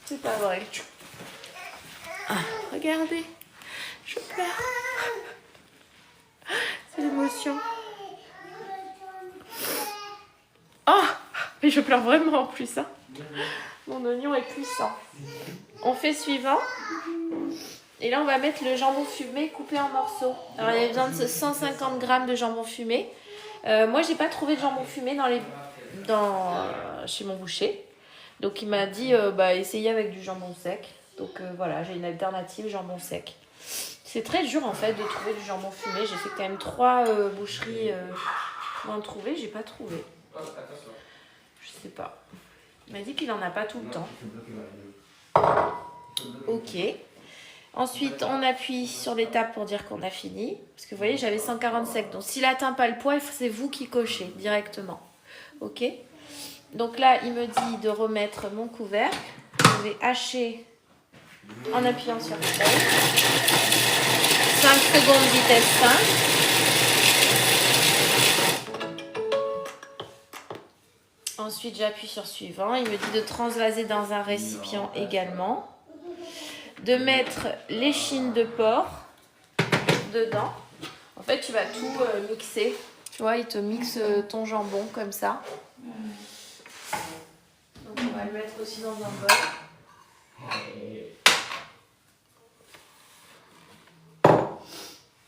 C'est pas vrai. Ah, regardez, je pleure. C'est l'émotion. Oh, mais je pleure vraiment en plus. Hein. Mon oignon est puissant. On fait suivant. Et là, on va mettre le jambon fumé coupé en morceaux. Alors, il y a besoin de 150 g de jambon fumé. Moi, j'ai pas trouvé de jambon fumé chez mon boucher. Donc, il m'a dit, essayez avec du jambon sec. Donc, voilà, j'ai une alternative jambon sec. C'est très dur, en fait, de trouver du jambon fumé. J'ai fait quand même 3 boucheries pour en trouver. J'ai pas trouvé. Je sais pas. Il m'a dit qu'il en a pas tout le temps. Ok. Ensuite, on appuie sur l'étape pour dire qu'on a fini. Parce que vous voyez, j'avais 147. Donc, s'il n'atteint pas le poids, c'est vous qui cochez directement. Ok. Donc là, il me dit de remettre mon couvercle. Je vais hacher en appuyant sur play. 5 secondes, vitesse 5. Ensuite, j'appuie sur suivant. Il me dit de transvaser dans un récipient également. De mettre l'échine de porc dedans. En fait, tu vas tout mixer. Tu vois, il te mixe ton jambon comme ça. Donc, on va le mettre aussi dans un bol.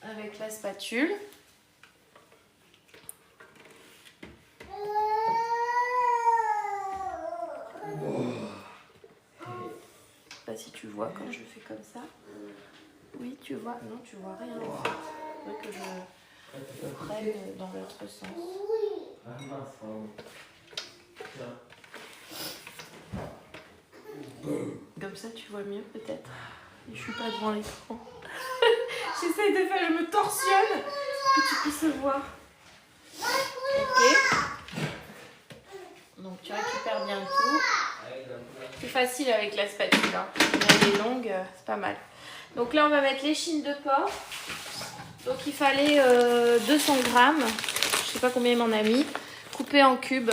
Avec la spatule. Je sais pas si tu vois quand je fais comme ça. Oui, tu vois. Non, tu vois rien. Il faudrait que je prenne dans l'autre sens. Comme ça, tu vois mieux peut-être. Je suis pas devant l'écran. J'essaye de faire, je me torsionne pour que tu puisses voir. Ok. Donc tu récupères bien tout. C'est facile avec la spatule. Hein. Mais elle est longue, c'est pas mal. Donc là, on va mettre l'échine de porc. Donc il fallait 200 grammes. Je sais pas combien il m'en a mis. Coupé en cubes.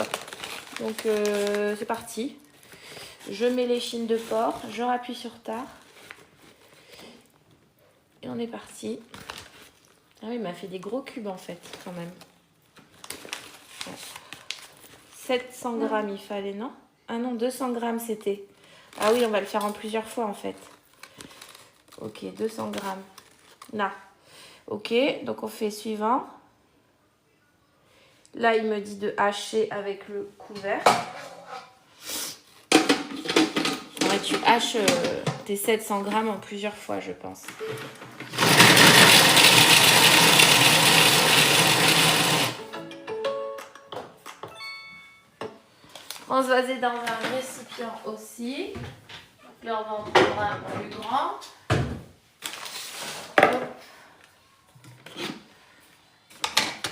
Donc c'est parti. Je mets l'échine de porc. Je rappuie sur tard. Et on est parti. Ah oui, il m'a fait des gros cubes en fait, quand même. Ouais. 700 grammes il fallait, non? Ah non, 200 grammes c'était. Ah oui, on va le faire en plusieurs fois en fait. Ok, 200 grammes. Là. Ok, donc on fait suivant. Là, il me dit de hacher avec le couvercle. Ouais, tu haches tes 700 grammes en plusieurs fois, je pense. Transvaser dans un récipient aussi. Donc là, on va en prendre un plus grand.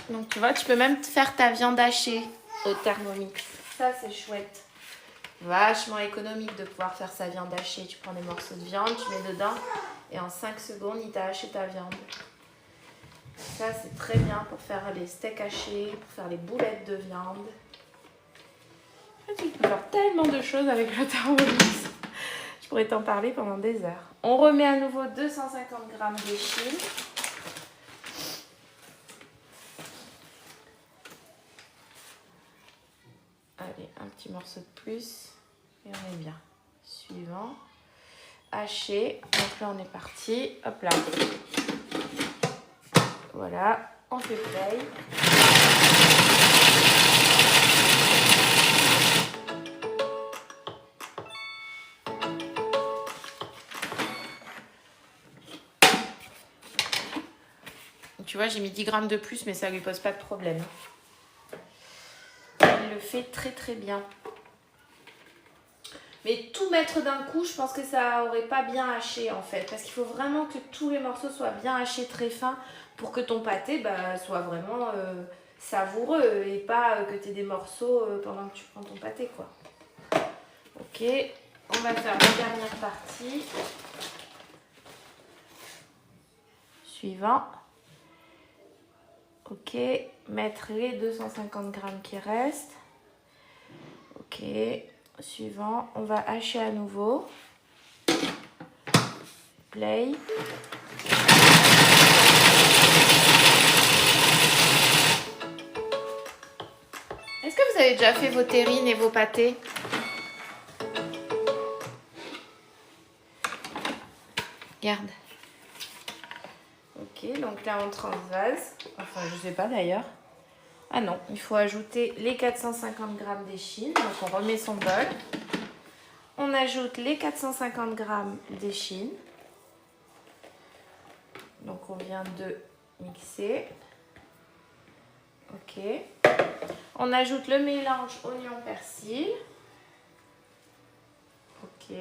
Donc tu vois, tu peux même faire ta viande hachée au Thermomix. Ça, c'est chouette. Vachement économique de pouvoir faire sa viande hachée. Tu prends des morceaux de viande, tu mets dedans et en 5 secondes, il t'a haché ta viande. Ça, c'est très bien pour faire les steaks hachés, pour faire les boulettes de viande. Tu peux faire tellement de choses avec le Thermomix. Je pourrais t'en parler pendant des heures. On remet à nouveau 250 grammes d'échine. Allez, un petit morceau de plus. Et on est bien. Suivant. Haché. Donc là, on est parti. Hop là. Voilà. On fait play. Tu vois, j'ai mis 10 grammes de plus, mais ça lui pose pas de problème. Il le fait très très bien. Mais tout mettre d'un coup, je pense que ça aurait pas bien haché en fait. Parce qu'il faut vraiment que tous les morceaux soient bien hachés très fins pour que ton pâté soit vraiment savoureux et pas que tu aies des morceaux pendant que tu prends ton pâté quoi. Ok, on va faire la dernière partie. Suivant. Ok, mettre les 250 grammes qui restent. Ok, suivant, on va hacher à nouveau. Play. Est-ce que vous avez déjà fait vos terrines et vos pâtés? Regarde. Ok, donc là on transvase. Enfin, je sais pas d'ailleurs. Ah non, il faut ajouter les 450 grammes d'échine. Donc on remet son bol. On ajoute les 450 grammes d'échine. Donc on vient de mixer. Ok. On ajoute le mélange oignon-persil. Ok.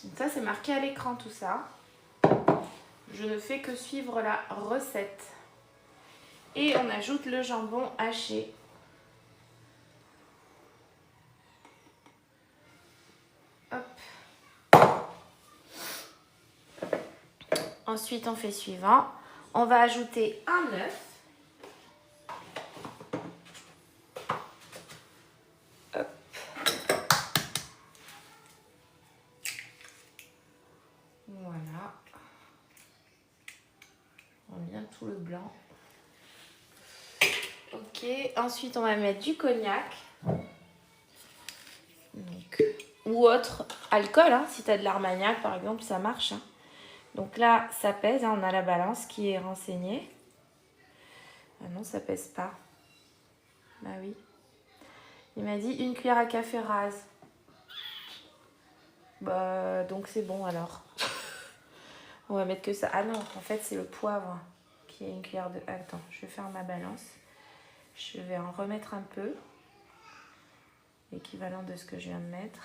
Donc ça c'est marqué à l'écran tout ça. Je ne fais que suivre la recette. Et on ajoute le jambon haché. Hop. Ensuite, on fait suivant. On va ajouter un œuf. Hop. Voilà. On vient tout le blanc. Ok, ensuite on va mettre du cognac. Donc, ou autre alcool, hein, si tu as de l'armagnac par exemple, ça marche. Hein. Donc là, ça pèse, hein, on a la balance qui est renseignée. Ah non, ça pèse pas. Bah oui. Il m'a dit 1 cuillère à café rase. Bah donc c'est bon alors. On va mettre que ça. Ah non, en fait c'est le poivre qui est 1 cuillère de... Attends, je vais faire ma balance. Je vais en remettre un peu. L'équivalent de ce que je viens de mettre.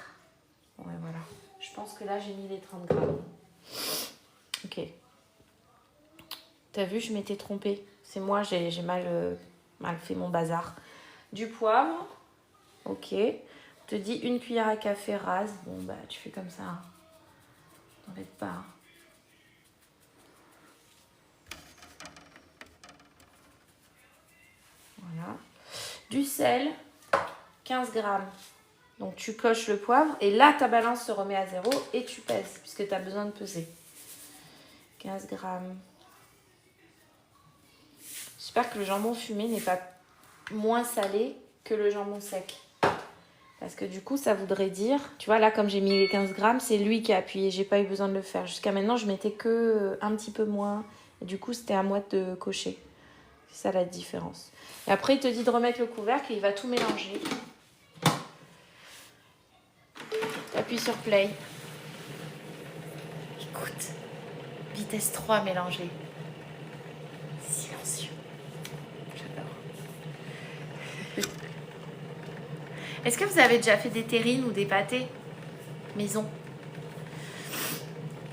Ouais, voilà. Je pense que là, j'ai mis les 30 grammes. Ok. T'as vu, je m'étais trompée. C'est moi, j'ai mal fait mon bazar. Du poivre. Ok. On te dit 1 cuillère à café rase. Bon, bah, tu fais comme ça. Hein. T'embête pas. Hein. Voilà. Du sel. 15 grammes. Donc tu coches le poivre et là ta balance se remet à 0 et tu pèses puisque tu as besoin de peser. 15 grammes. J'espère que le jambon fumé n'est pas moins salé que le jambon sec. Parce que du coup ça voudrait dire, tu vois là comme j'ai mis les 15 grammes, c'est lui qui a appuyé, j'ai pas eu besoin de le faire. Jusqu'à maintenant je mettais que un petit peu moins et du coup c'était à moi de cocher. C'est ça la différence. Et après il te dit de remettre le couvercle et il va tout mélanger. Appuie sur play. Écoute. Vitesse 3 mélangée. Silencieux. J'adore. Est-ce que vous avez déjà fait des terrines ou des pâtés maison?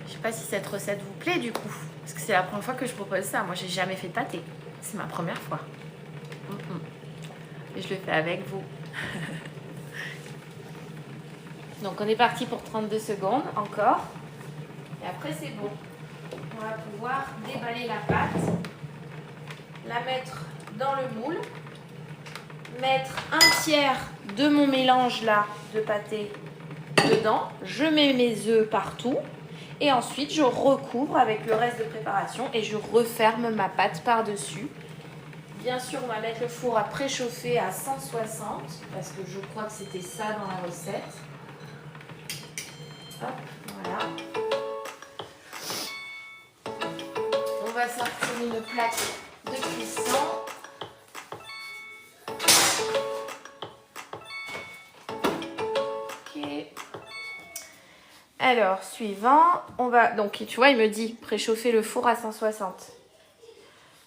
Je sais pas si cette recette vous plaît du coup. Parce que c'est la première fois que je propose ça. Moi, j'ai jamais fait de pâté. C'est ma première fois. Et je le fais avec vous. Donc on est parti pour 32 secondes encore. Et après c'est bon. On va pouvoir déballer la pâte, la mettre dans le moule, mettre 1/3 de mon mélange là de pâté dedans. Je mets mes œufs partout et ensuite je recouvre avec le reste de préparation et je referme ma pâte par-dessus. Bien sûr, on va mettre le four à préchauffer à 160 parce que je crois que c'était ça dans la recette. Hop, voilà. On va sortir une plaque de cuisson. Ok. Alors, suivant, on va... Donc, tu vois, il me dit préchauffer le four à 160.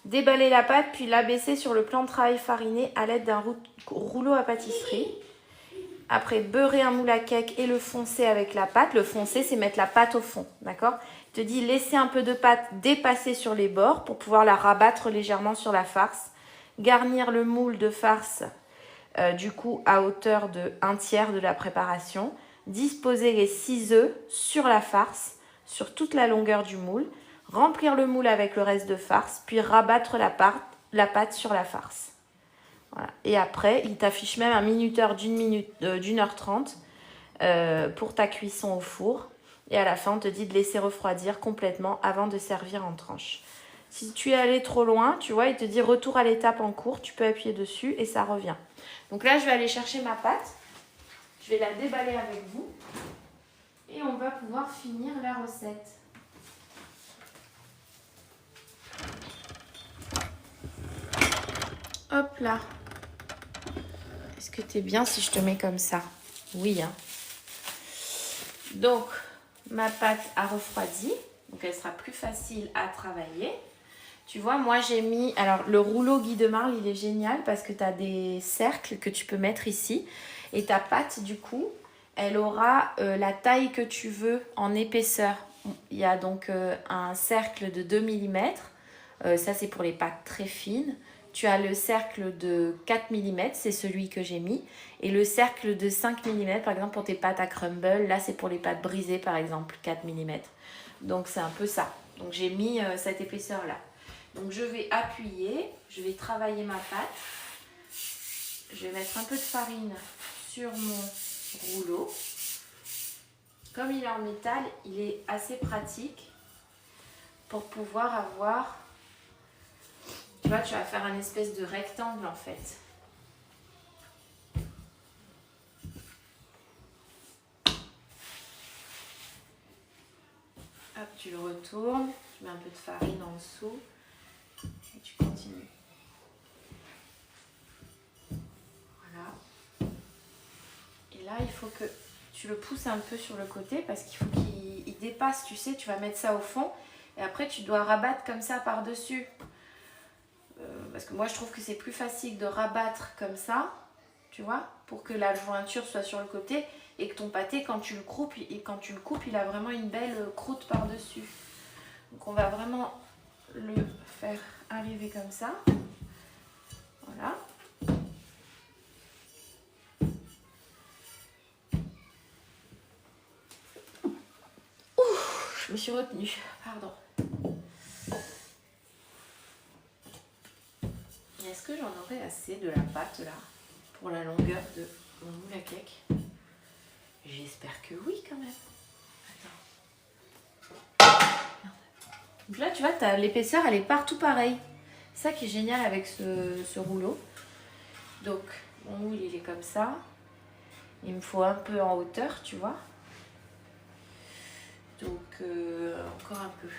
Déballer la pâte, puis l'abaisser sur le plan de travail fariné à l'aide d'un rouleau à pâtisserie. Après, beurrer un moule à cake et le foncer avec la pâte. Le foncer, c'est mettre la pâte au fond, d'accord? Il te dit laisser un peu de pâte dépasser sur les bords pour pouvoir la rabattre légèrement sur la farce. Garnir le moule de farce, du coup, à hauteur de 1/3 de la préparation. Disposer les 6 œufs sur la farce. sur toute la longueur du moule, remplir le moule avec le reste de farce, puis rabattre la pâte sur la farce. Voilà. Et après, il t'affiche même un minuteur d'une heure 30 pour ta cuisson au four. Et à la fin, on te dit de laisser refroidir complètement avant de servir en tranches. Si tu es allé trop loin, tu vois, il te dit retour à l'étape en cours. Tu peux appuyer dessus et ça revient. Donc là, je vais aller chercher ma pâte. Je vais la déballer avec vous. Et on va pouvoir finir la recette. Hop là. Est-ce que tu es bien si je te mets comme ça? Oui, hein. Donc, ma pâte a refroidi. Donc, elle sera plus facile à travailler. Tu vois, moi, j'ai mis... Alors, le rouleau Guy de Marle, il est génial parce que tu as des cercles que tu peux mettre ici. Et ta pâte, du coup, elle aura la taille que tu veux en épaisseur. Il y a donc un cercle de 2 mm. Ça, c'est pour les pâtes très fines. Tu as le cercle de 4 mm, c'est celui que j'ai mis. Et le cercle de 5 mm, par exemple, pour tes pâtes à crumble. Là, c'est pour les pâtes brisées, par exemple, 4 mm. Donc, c'est un peu ça. Donc, j'ai mis cette épaisseur-là. Donc, je vais appuyer. Je vais travailler ma pâte. Je vais mettre un peu de farine sur mon rouleau. Comme il est en métal, il est assez pratique pour pouvoir avoir... Tu vois, tu vas faire un espèce de rectangle en fait. Hop, tu le retournes. Tu mets un peu de farine en dessous. Et tu continues. Voilà. Et là, il faut que tu le pousses un peu sur le côté parce qu'il faut qu'il dépasse. Tu sais, tu vas mettre ça au fond. Et après, tu dois rabattre comme ça par-dessus. Parce que moi je trouve que c'est plus facile de rabattre comme ça, tu vois, pour que la jointure soit sur le côté et que ton pâté, quand tu le coupes, il a vraiment une belle croûte par-dessus. Donc on va vraiment le faire arriver comme ça. Voilà. Ouh, je me suis retenue, pardon. Est-ce que j'en aurai assez de la pâte là pour la longueur de mon moule à cake? J'espère que oui quand même. Attends. Donc là tu vois, l'épaisseur elle est partout pareille. C'est ça qui est génial avec ce rouleau. Donc mon moule il est comme ça. Il me faut un peu en hauteur, tu vois. Donc encore un peu.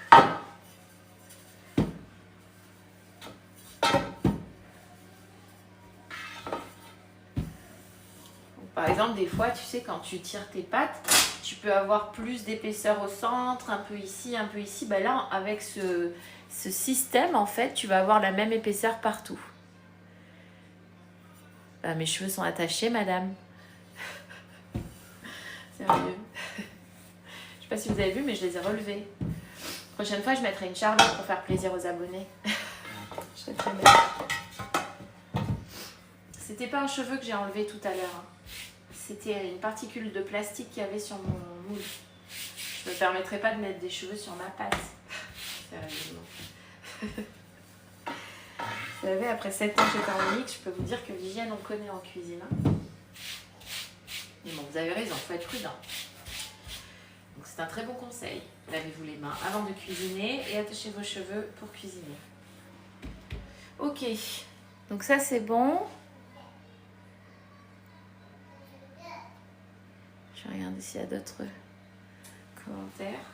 Par exemple, des fois, tu sais, quand tu tires tes pâtes, tu peux avoir plus d'épaisseur au centre, un peu ici, un peu ici. Ben là, avec ce système, en fait, tu vas avoir la même épaisseur partout. Ah, mes cheveux sont attachés, madame. Sérieux. Je sais pas si vous avez vu, mais je les ai relevés. Prochaine fois, je mettrai une charlotte pour faire plaisir aux abonnés. Je serais très belle. C'était pas un cheveu que j'ai enlevé tout à l'heure. Hein. C'était une particule de plastique qu'il y avait sur mon moule. Je me permettrai pas de mettre des cheveux sur ma pâte. Sérieusement. Vous savez, après 7 ans chez Thermomix, je peux vous dire que l'hygiène, on connaît en cuisine. Hein. Mais bon, vous avez raison, il faut être prudent. Donc c'est un très bon conseil. Lavez-vous les mains avant de cuisiner et attachez vos cheveux pour cuisiner. Ok, donc ça c'est bon. Je regarde s'il y a d'autres commentaires.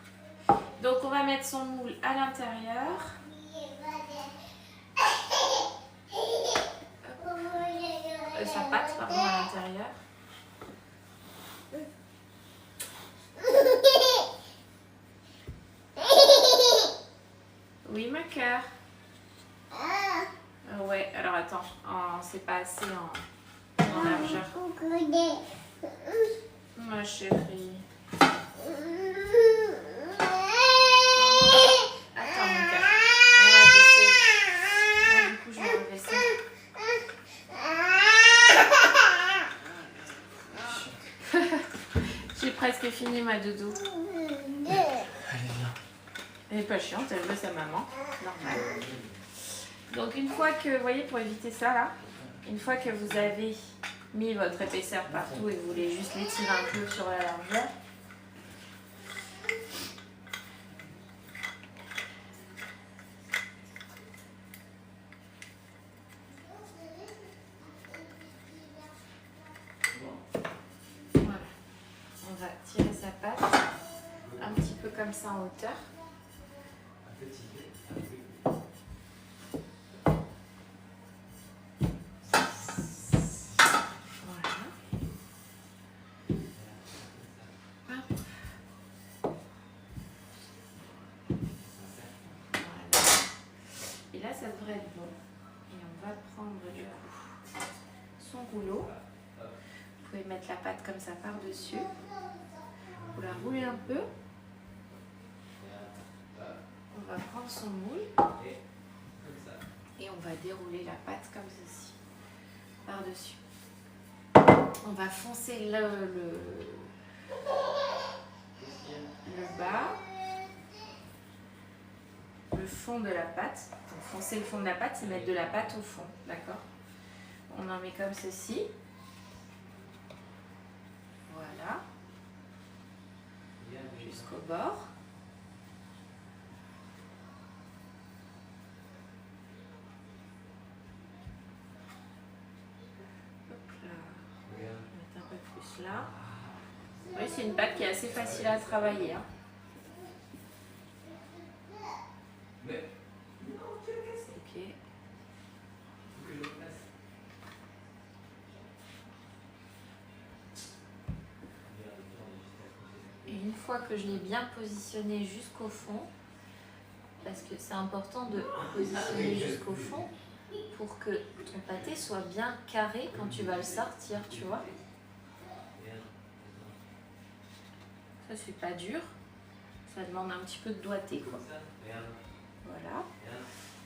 Donc on va mettre son moule à l'intérieur. Sa pâte, pardon, à l'intérieur. Oui, ma cœur. Ouais, alors attends, c'est pas assez en largeur. Ma chérie. Attends, mon cœur. Ah, je sais. Ah, du coup, je vais enlever ça. J'ai presque fini ma doudou. Allez, Elle n'est pas chiante, elle veut sa maman. Normal. Donc une fois que, vous voyez, pour éviter ça là, une fois que vous avez mis votre épaisseur partout et que vous voulez juste l'étirer un peu sur la largeur, voilà, on va tirer sa pâte un petit peu comme ça en hauteur. Ça devrait être bon. Et on va prendre du coup son rouleau. Vous pouvez mettre la pâte comme ça par-dessus. Vous la roulez un peu. On va prendre son moule. Et on va dérouler la pâte comme ceci. Par-dessus. On va foncer le bas. Le fond de la pâte. Donc, foncer le fond de la pâte, c'est mettre de la pâte au fond, d'accord? On en met comme ceci. Voilà. Jusqu'au bord. Hop là. On va mettre un peu plus là. Oui, c'est une pâte qui est assez facile à travailler, hein. Ok. Et une fois que je l'ai bien positionné jusqu'au fond, parce que c'est important de positionner jusqu'au fond pour que ton pâté soit bien carré quand tu vas le sortir, tu vois. Ça, c'est pas dur. Ça demande un petit peu de doigté, quoi. Voilà.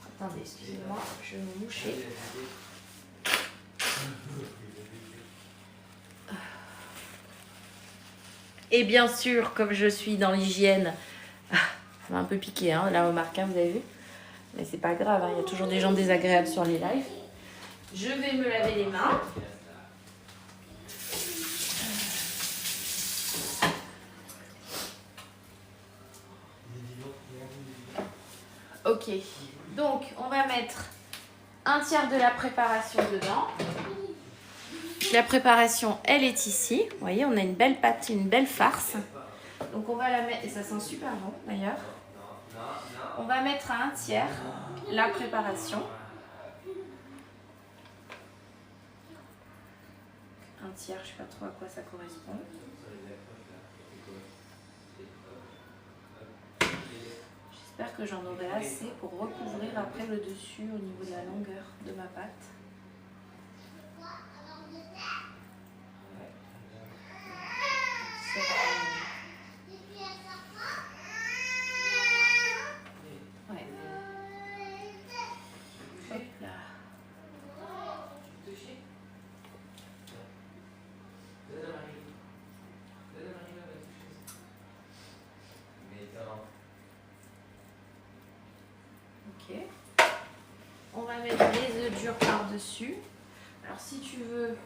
Attendez, excusez-moi, je vais me moucher. Et bien sûr, comme je suis dans l'hygiène, ça m'a un peu piqué, hein, là au marquin, vous avez vu. Mais c'est pas grave, hein, il y a toujours des gens désagréables sur les lives. Je vais me laver les mains. Ok, donc on va mettre un tiers de la préparation dedans. La préparation, elle est ici. Vous voyez, on a une belle pâte, une belle farce. Donc on va la mettre, et ça sent super bon d'ailleurs. On va mettre à un tiers la préparation. Un tiers, je ne sais pas trop à quoi ça correspond. J'espère que j'en aurai assez pour recouvrir après le dessus au niveau de la longueur de ma pâte. Ouais. Hop là. Ok. On va mettre les œufs durs par-dessus. Alors si tu veux,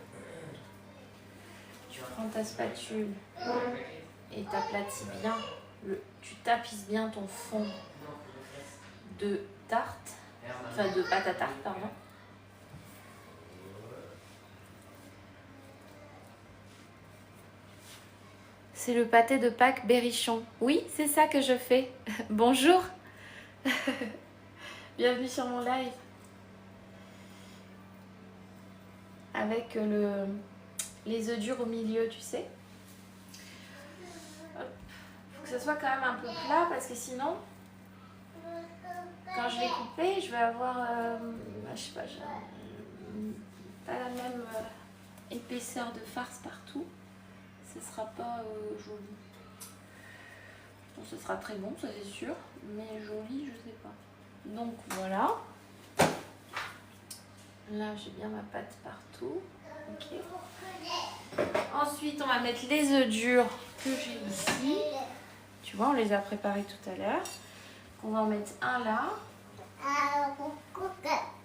tu prends ta spatule et t'aplatis bien, tu tapisses bien ton fond de tarte, enfin de pâte à tarte, pardon. C'est le pâté de Pâques Berrichon. Oui, c'est ça que je fais. Bonjour. Bienvenue sur mon live. Avec les œufs durs au milieu, tu sais. Hop. Faut que ça soit quand même un peu plat parce que sinon, quand je vais couper, je vais avoir, je sais pas, pas la même épaisseur de farce partout. Ce sera pas joli. Bon, ce sera très bon, ça c'est sûr, mais joli, je sais pas. Donc voilà. Là, j'ai bien ma pâte partout. Ok. Ensuite, on va mettre les œufs durs que j'ai ici. Tu vois, on les a préparés tout à l'heure. On va en mettre un là,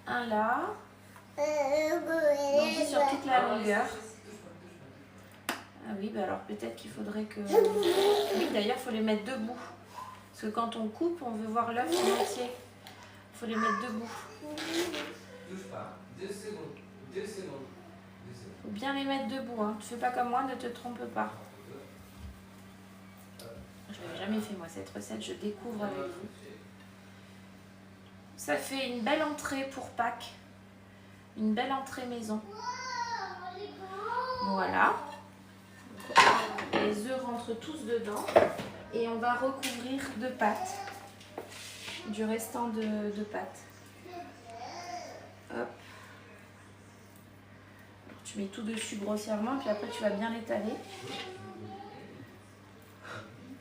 un là. Donc sur toute la longueur. Ah oui, bah alors peut-être qu'il faudrait que... Oui, d'ailleurs, il faut les mettre debout. Parce que quand on coupe, on veut voir l'œuf en entier. Il faut les mettre debout. Touche pas. 2 secondes. 2 secondes. Il faut bien les mettre debout. Hein. Tu fais pas comme moi, ne te trompe pas. Je l'avais jamais fait moi cette recette, je découvre avec vous. Ça fait une belle entrée pour Pâques. Une belle entrée maison. Voilà. Les œufs rentrent tous dedans. Et on va recouvrir de pâte. Du restant de pâte. Hop. Alors, tu mets tout dessus grossièrement, puis après tu vas bien l'étaler.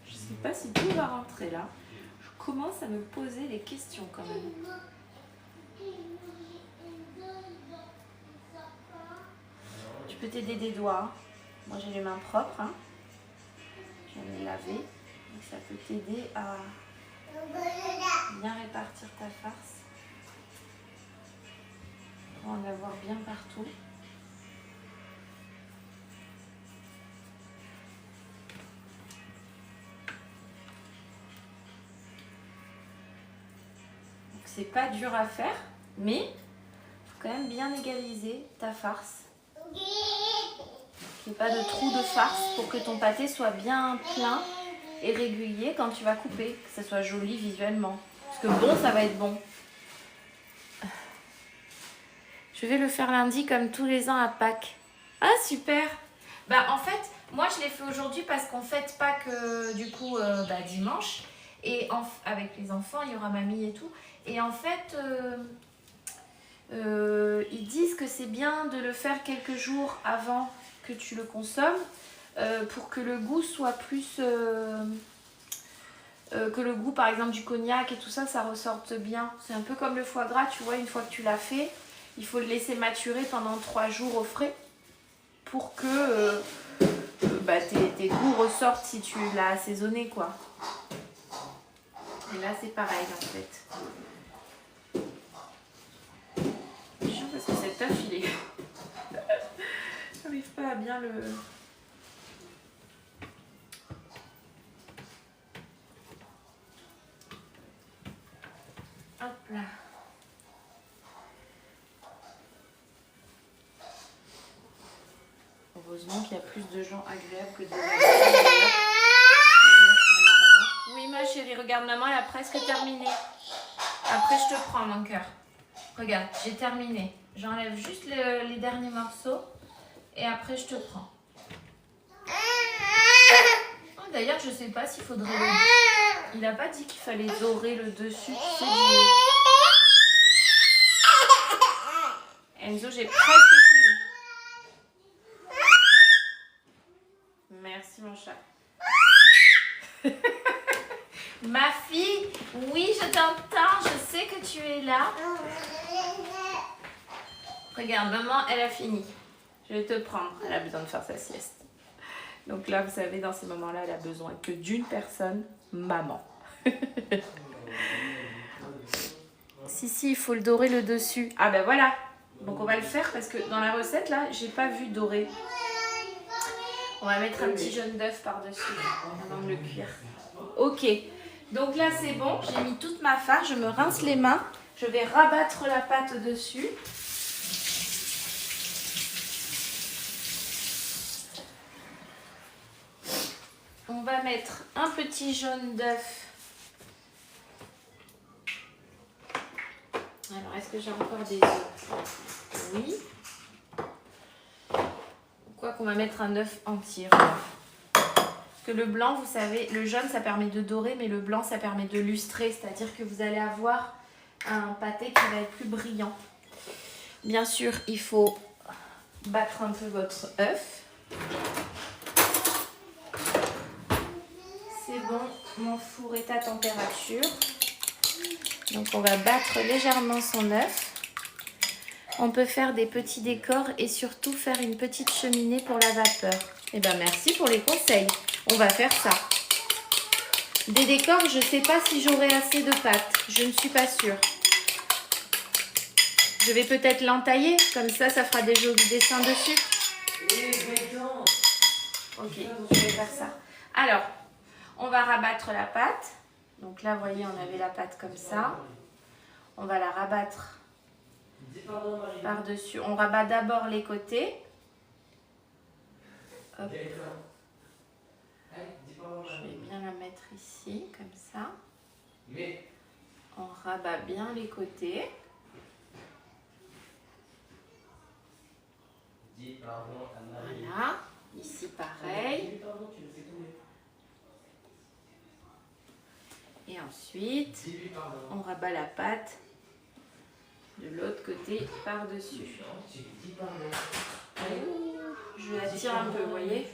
Je sais pas si tout va rentrer là. Je commence à me poser des questions quand même. Tu peux t'aider des doigts. Moi j'ai les mains propres. Hein. Je vais les laver. Donc ça peut t'aider à bien répartir ta farce. Pour en avoir bien partout. C'est pas dur à faire, mais il faut quand même bien égaliser ta farce. Qu'il n'y ait pas de trou de farce pour que ton pâté soit bien plein et régulier quand tu vas couper, que ça soit joli visuellement. Parce que bon, ça va être bon. Je vais le faire lundi comme tous les ans à Pâques. Ah, super! Bah en fait, moi je l'ai fait aujourd'hui parce qu'on fête Pâques du coup dimanche. Et avec les enfants, il y aura mamie et tout. Et en fait, ils disent que c'est bien de le faire quelques jours avant que tu le consommes pour que le goût soit plus... que le goût par exemple du cognac et tout ça, ça ressorte bien. C'est un peu comme le foie gras, tu vois, une fois que tu l'as fait, il faut le laisser maturer pendant 3 jours au frais pour que tes goûts ressortent si tu l'as assaisonné, quoi. Et là, c'est pareil en fait. C'est chiant parce que cet œuf, il est... J'arrive pas à bien le... Hop là. Heureusement qu'il y a plus de gens agréables que des agréables. Oui ma chérie, regarde maman, elle a presque terminé. Après je te prends mon cœur. Regarde, j'ai terminé. J'enlève juste les derniers morceaux et après je te prends. Oh, d'ailleurs je sais pas s'il faudrait le... Il a pas dit qu'il fallait dorer le dessus. Tu sais, Enzo, j'ai presque fini. Merci mon chat. Ma fille, oui, je t'entends, je sais que tu es là. Regarde, maman, elle a fini. Je vais te prendre. Elle a besoin de faire sa sieste. Donc là, vous savez, dans ces moments-là, elle a besoin que d'une personne, maman. Si, il faut le dorer le dessus. Ah ben voilà. Donc on va le faire parce que dans la recette, là, j'ai pas vu dorer. On va mettre un petit jaune d'œuf par-dessus avant de le cuire. Ok. Donc là, c'est bon. J'ai mis toute ma farce. Je me rince les mains. Je vais rabattre la pâte dessus. On va mettre un petit jaune d'œuf. Alors, est-ce que j'ai encore des œufs? Oui. Quoi qu'on va mettre un œuf entier. Parce que le blanc, vous savez, le jaune, ça permet de dorer, mais le blanc, ça permet de lustrer. C'est-à-dire que vous allez avoir un pâté qui va être plus brillant. Bien sûr, il faut battre un peu votre œuf. C'est bon, mon four est à température. Donc on va battre légèrement son œuf. On peut faire des petits décors et surtout faire une petite cheminée pour la vapeur. Eh bien merci pour les conseils. On va faire ça. Des décors, je ne sais pas si j'aurai assez de pâte. Je ne suis pas sûre. Je vais peut-être l'entailler, comme ça fera des jolis dessins dessus. Ok, je vais faire ça. Alors, on va rabattre la pâte. Donc là, vous voyez, on avait la pâte comme ça. On va la rabattre par-dessus. On rabat d'abord les côtés. Hop. Je vais bien la mettre ici, comme ça. On rabat bien les côtés. Voilà. Ici, pareil. Et ensuite, on rabat la pâte de l'autre côté par-dessus. Je la tire un peu, vous voyez.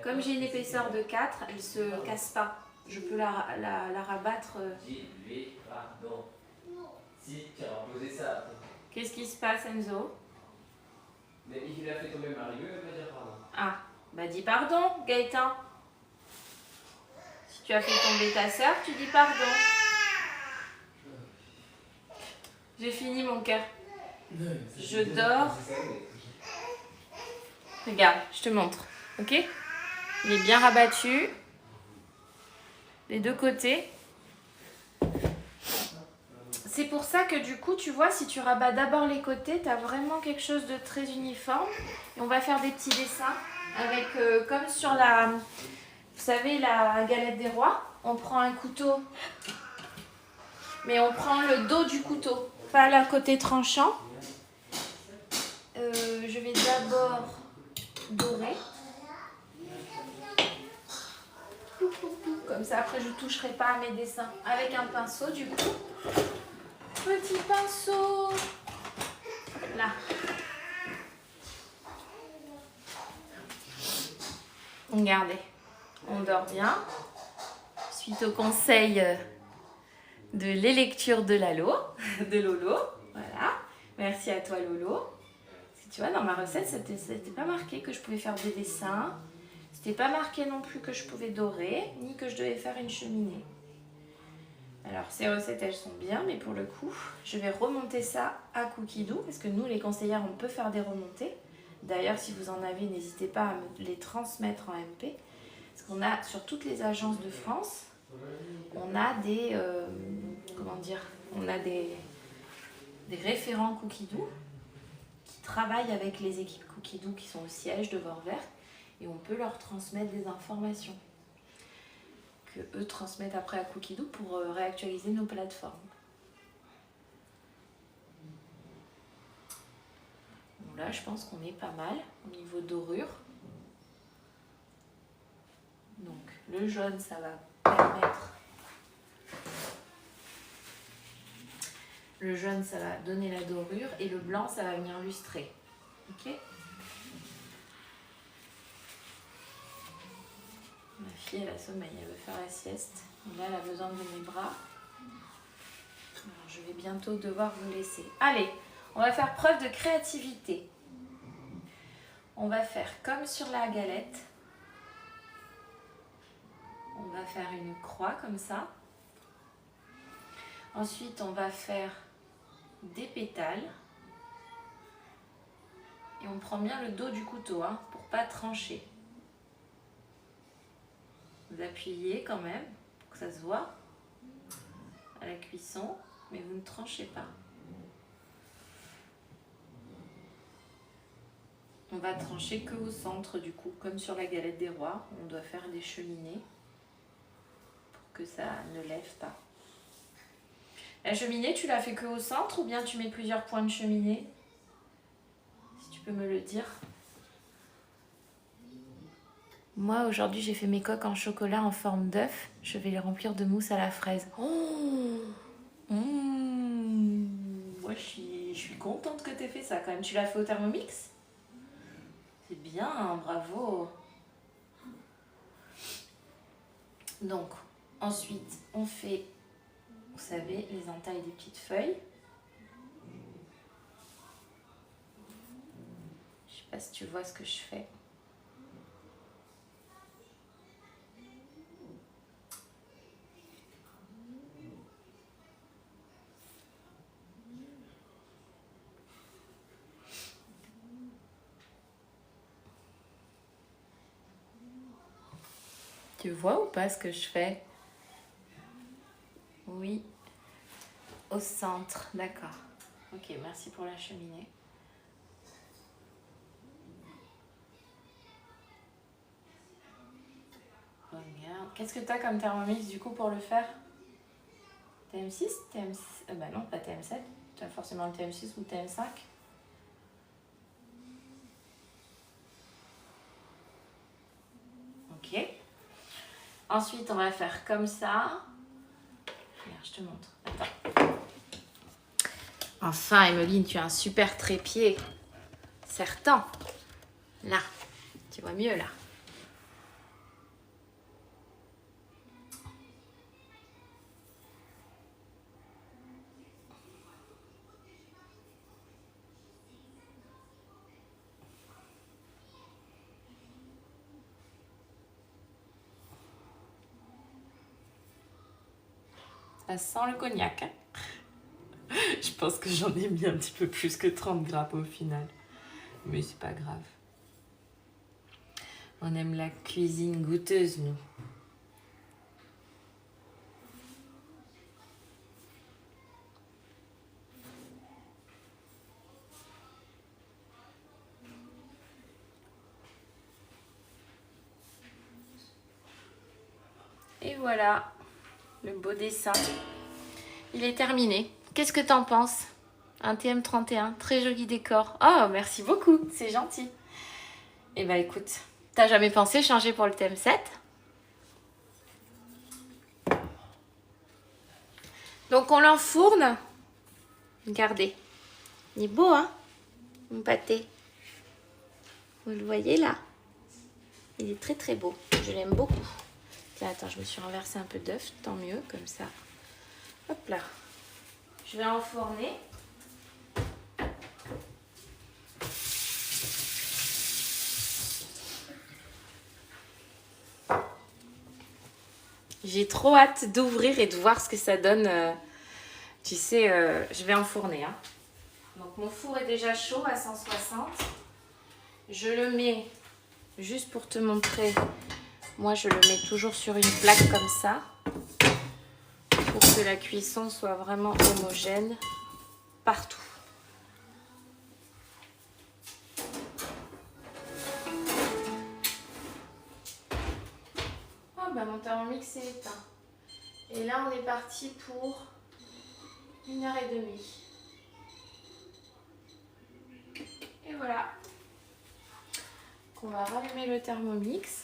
Comme j'ai une épaisseur de 4, elle ne se casse pas. Je peux la rabattre. Qu'est-ce qui se passe, Enzo? Mais il a fait tomber Mario, elle va dire pardon. Ah, bah dis pardon, Gaëtan. Si tu as fait tomber ta soeur, tu dis pardon. J'ai fini, mon cœur. Je dors. Regarde, je te montre. Ok? Il est bien rabattu. Les deux côtés. C'est pour ça que du coup, tu vois, si tu rabats d'abord les côtés, tu as vraiment quelque chose de très uniforme. Et on va faire des petits dessins avec, comme sur la, vous savez, la galette des rois. On prend un couteau, mais on prend le dos du couteau, pas le côté tranchant. Je vais d'abord dorer. Comme ça, après, je ne toucherai pas à mes dessins. Avec un pinceau, du coup. Petit pinceau. Là. Regardez. On dort bien. Suite au conseil de les lectures de Lalo. De Lolo. Voilà. Merci à toi, Lolo. Tu vois, dans ma recette, c'était pas marqué que je pouvais faire des dessins. C'était pas marqué non plus que je pouvais dorer, ni que je devais faire une cheminée. Alors, ces recettes, elles sont bien, mais pour le coup, je vais remonter ça à Cookie Doo, parce que nous, les conseillères, on peut faire des remontées. D'ailleurs, si vous en avez, n'hésitez pas à me les transmettre en MP. Parce qu'on a, sur toutes les agences de France, on a des... comment dire? On a des référents Cookie Doo qui travaillent avec les équipes Cookie Doo qui sont au siège de Vorwerk. Et on peut leur transmettre des informations que eux transmettent après à Cookie Doo pour réactualiser nos plateformes. Bon, là, je pense qu'on est pas mal au niveau dorure. Donc, le jaune, ça va permettre... Le jaune, ça va donner la dorure. Et le blanc, ça va venir lustrer. Ok ? Ma fille, elle a sommeil, elle veut faire la sieste. Et là, elle a besoin de mes bras. Alors, je vais bientôt devoir vous laisser. Allez, on va faire preuve de créativité. On va faire comme sur la galette. On va faire une croix comme ça. Ensuite, on va faire des pétales. Et on prend bien le dos du couteau hein, pour ne pas trancher. Vous appuyez quand même pour que ça se voit à la cuisson, mais vous ne tranchez pas. On va trancher que au centre du coup, comme sur la galette des rois, on doit faire des cheminées pour que ça ne lève pas. La cheminée, tu l'as fait que au centre ou bien tu mets plusieurs points de cheminée? Si tu peux me le dire. Moi, aujourd'hui, j'ai fait mes coques en chocolat en forme d'œuf. Je vais les remplir de mousse à la fraise. Oh Moi, je suis contente que tu aies fait ça quand même. Tu l'as fait au Thermomix? C'est bien, hein, bravo. Donc, ensuite, on fait, vous savez, les entailles des petites feuilles. Je sais pas si tu vois ce que je fais. Tu vois ou pas ce que je fais? Oui. Au centre, d'accord. Ok, merci pour la cheminée. Regarde. Qu'est-ce que tu as comme Thermomix du coup pour le faire? TM6, TM... bah non, pas TM7. Tu as forcément le TM6 ou TM5. Ok. Ensuite, on va faire comme ça. Regarde, je te montre. Attends. Enfin, Emeline, tu as un super trépied. Certain. Là. Tu vois mieux là. Ça sent le cognac. Hein. Je pense que j'en ai mis un petit peu plus que 30 grammes au final. Mais c'est pas grave. On aime la cuisine goûteuse, nous. Et voilà, le beau dessin. Il est terminé. Qu'est-ce que t'en penses? Un TM31, très joli décor. Oh, merci beaucoup, c'est gentil. Eh ben écoute, t'as jamais pensé changer pour le TM7? Donc on l'enfourne. Regardez. Il est beau, hein, mon pâté. Vous le voyez là? Il est très très beau. Je l'aime beaucoup. Tiens, attends, je me suis renversé un peu d'œuf. Tant mieux, comme ça. Hop là. Je vais enfourner. J'ai trop hâte d'ouvrir et de voir ce que ça donne. Tu sais, je vais enfourner. Hein. Donc mon four est déjà chaud à 160. Je le mets, juste pour te montrer, moi je le mets toujours sur une plaque comme ça. Pour que la cuisson soit vraiment homogène partout. Oh bah mon thermomix est éteint. Et là on est parti pour 1h30. Et voilà. On va rallumer le thermomix.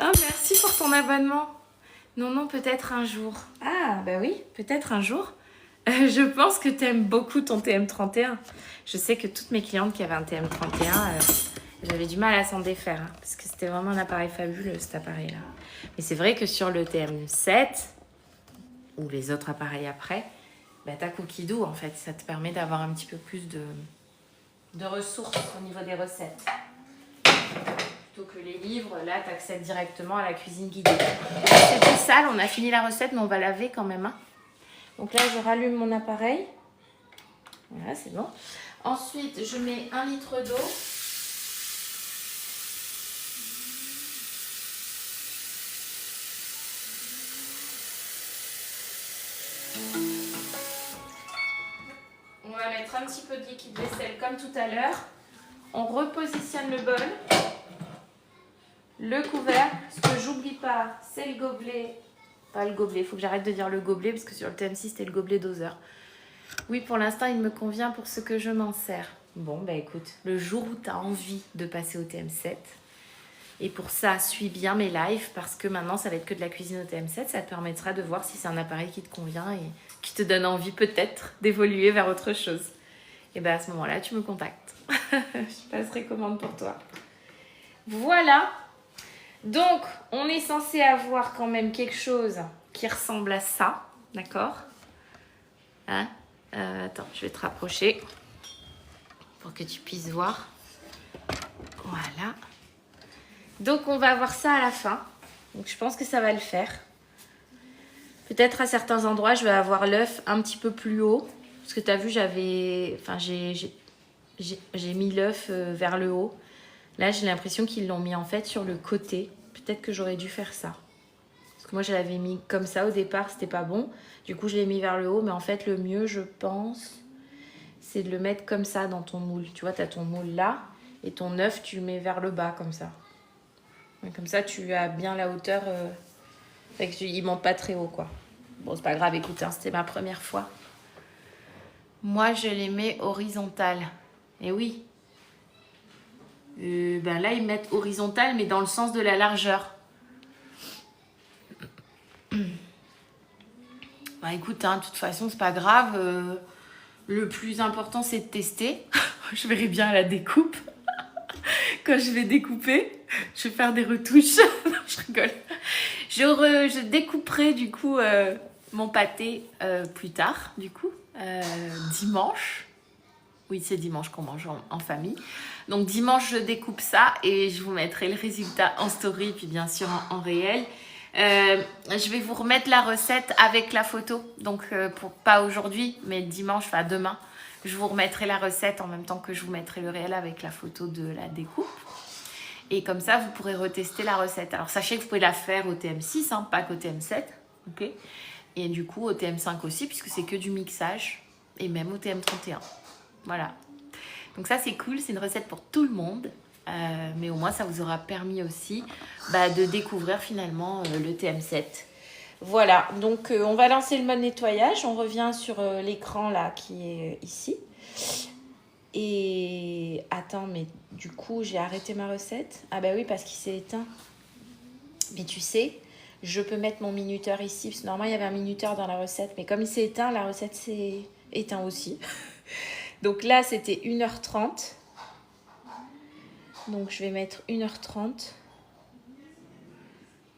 Oh, merci pour ton abonnement. Non, non, peut-être un jour. Ah, bah oui, peut-être un jour. Je pense que tu aimes beaucoup ton TM31. Je sais que toutes mes clientes qui avaient un TM31, j'avais du mal à s'en défaire. Hein, parce que c'était vraiment un appareil fabuleux, cet appareil-là. Mais c'est vrai que sur le TM7, ou les autres appareils après, bah, t'as Cookidoo, en fait. Ça te permet d'avoir un petit peu plus de ressources au niveau des recettes. Plutôt que les livres, là, tu accèdes directement à la cuisine guidée. C'était sale, on a fini la recette, mais on va laver quand même. Hein. Donc là, je rallume mon appareil. Voilà, c'est bon. Ensuite, je mets 1 litre d'eau. On va mettre un petit peu de liquide vaisselle comme tout à l'heure. On repositionne le bol. Le couvercle, ce que j'oublie pas, c'est le gobelet. Pas le gobelet, il faut que j'arrête de dire le gobelet parce que sur le TM6, c'était le gobelet doseur. Oui, pour l'instant, il me convient pour ce que je m'en sers. Bon, bah écoute, le jour où tu as envie de passer au TM7, et pour ça, suis bien mes lives parce que maintenant, ça va être que de la cuisine au TM7. Ça te permettra de voir si c'est un appareil qui te convient et qui te donne envie peut-être d'évoluer vers autre chose. Et bien à ce moment-là, tu me contactes. Je passerai commande pour toi. Voilà. Donc, on est censé avoir quand même quelque chose qui ressemble à ça, d'accord? Hein? Attends, je vais te rapprocher pour que tu puisses voir. Voilà. Donc, on va avoir ça à la fin. Donc, je pense que ça va le faire. Peut-être à certains endroits, je vais avoir l'œuf un petit peu plus haut. Parce que tu as vu, j'avais... Enfin, j'ai j'ai mis l'œuf vers le haut. Là, j'ai l'impression qu'ils l'ont mis en fait sur le côté. Peut-être que j'aurais dû faire ça. Parce que moi, je l'avais mis comme ça au départ, c'était pas bon. Du coup, je l'ai mis vers le haut. Mais en fait, le mieux, je pense, c'est de le mettre comme ça dans ton moule. Tu vois, tu as ton moule là. Et ton œuf, tu le mets vers le bas comme ça. Et comme ça, tu as bien la hauteur. Fait qu'il monte pas très haut, quoi. Bon, c'est pas grave, écoute, hein, c'était ma première fois. Moi, je les mets horizontales. Et oui. Ben là, ils mettent horizontales, mais dans le sens de la largeur. Bah écoute, hein, de toute façon, c'est pas grave. Le plus important, c'est de tester. Je verrai bien à la découpe. Quand je vais découper, je vais faire des retouches. Non, je rigole. Je découperai du coup mon pâté plus tard, du coup, dimanche. Oui, c'est dimanche qu'on mange en famille. Donc dimanche, je découpe ça et je vous mettrai le résultat en story, puis bien sûr en réel. Je vais vous remettre la recette avec la photo. Donc pas aujourd'hui, mais dimanche, enfin demain. Je vous remettrai la recette en même temps que je vous mettrai le réel avec la photo de la découpe. Et comme ça, vous pourrez retester la recette. Alors, sachez que vous pouvez la faire au TM6, hein, pas qu'au TM7. Okay, et du coup, au TM5 aussi, puisque c'est que du mixage. Et même au TM31. Voilà. Donc ça, c'est cool. C'est une recette pour tout le monde. Mais au moins, ça vous aura permis aussi de découvrir finalement le TM7. Voilà, donc on va lancer le mode nettoyage. On revient sur l'écran là qui est ici. Et attends, mais du coup, j'ai arrêté ma recette. Ah bah oui, parce qu'il s'est éteint. Mais tu sais, je peux mettre mon minuteur ici. Parce que normalement, il y avait un minuteur dans la recette. Mais comme il s'est éteint, la recette s'est éteinte aussi. Donc là, c'était 1h30. Donc je vais mettre 1h30.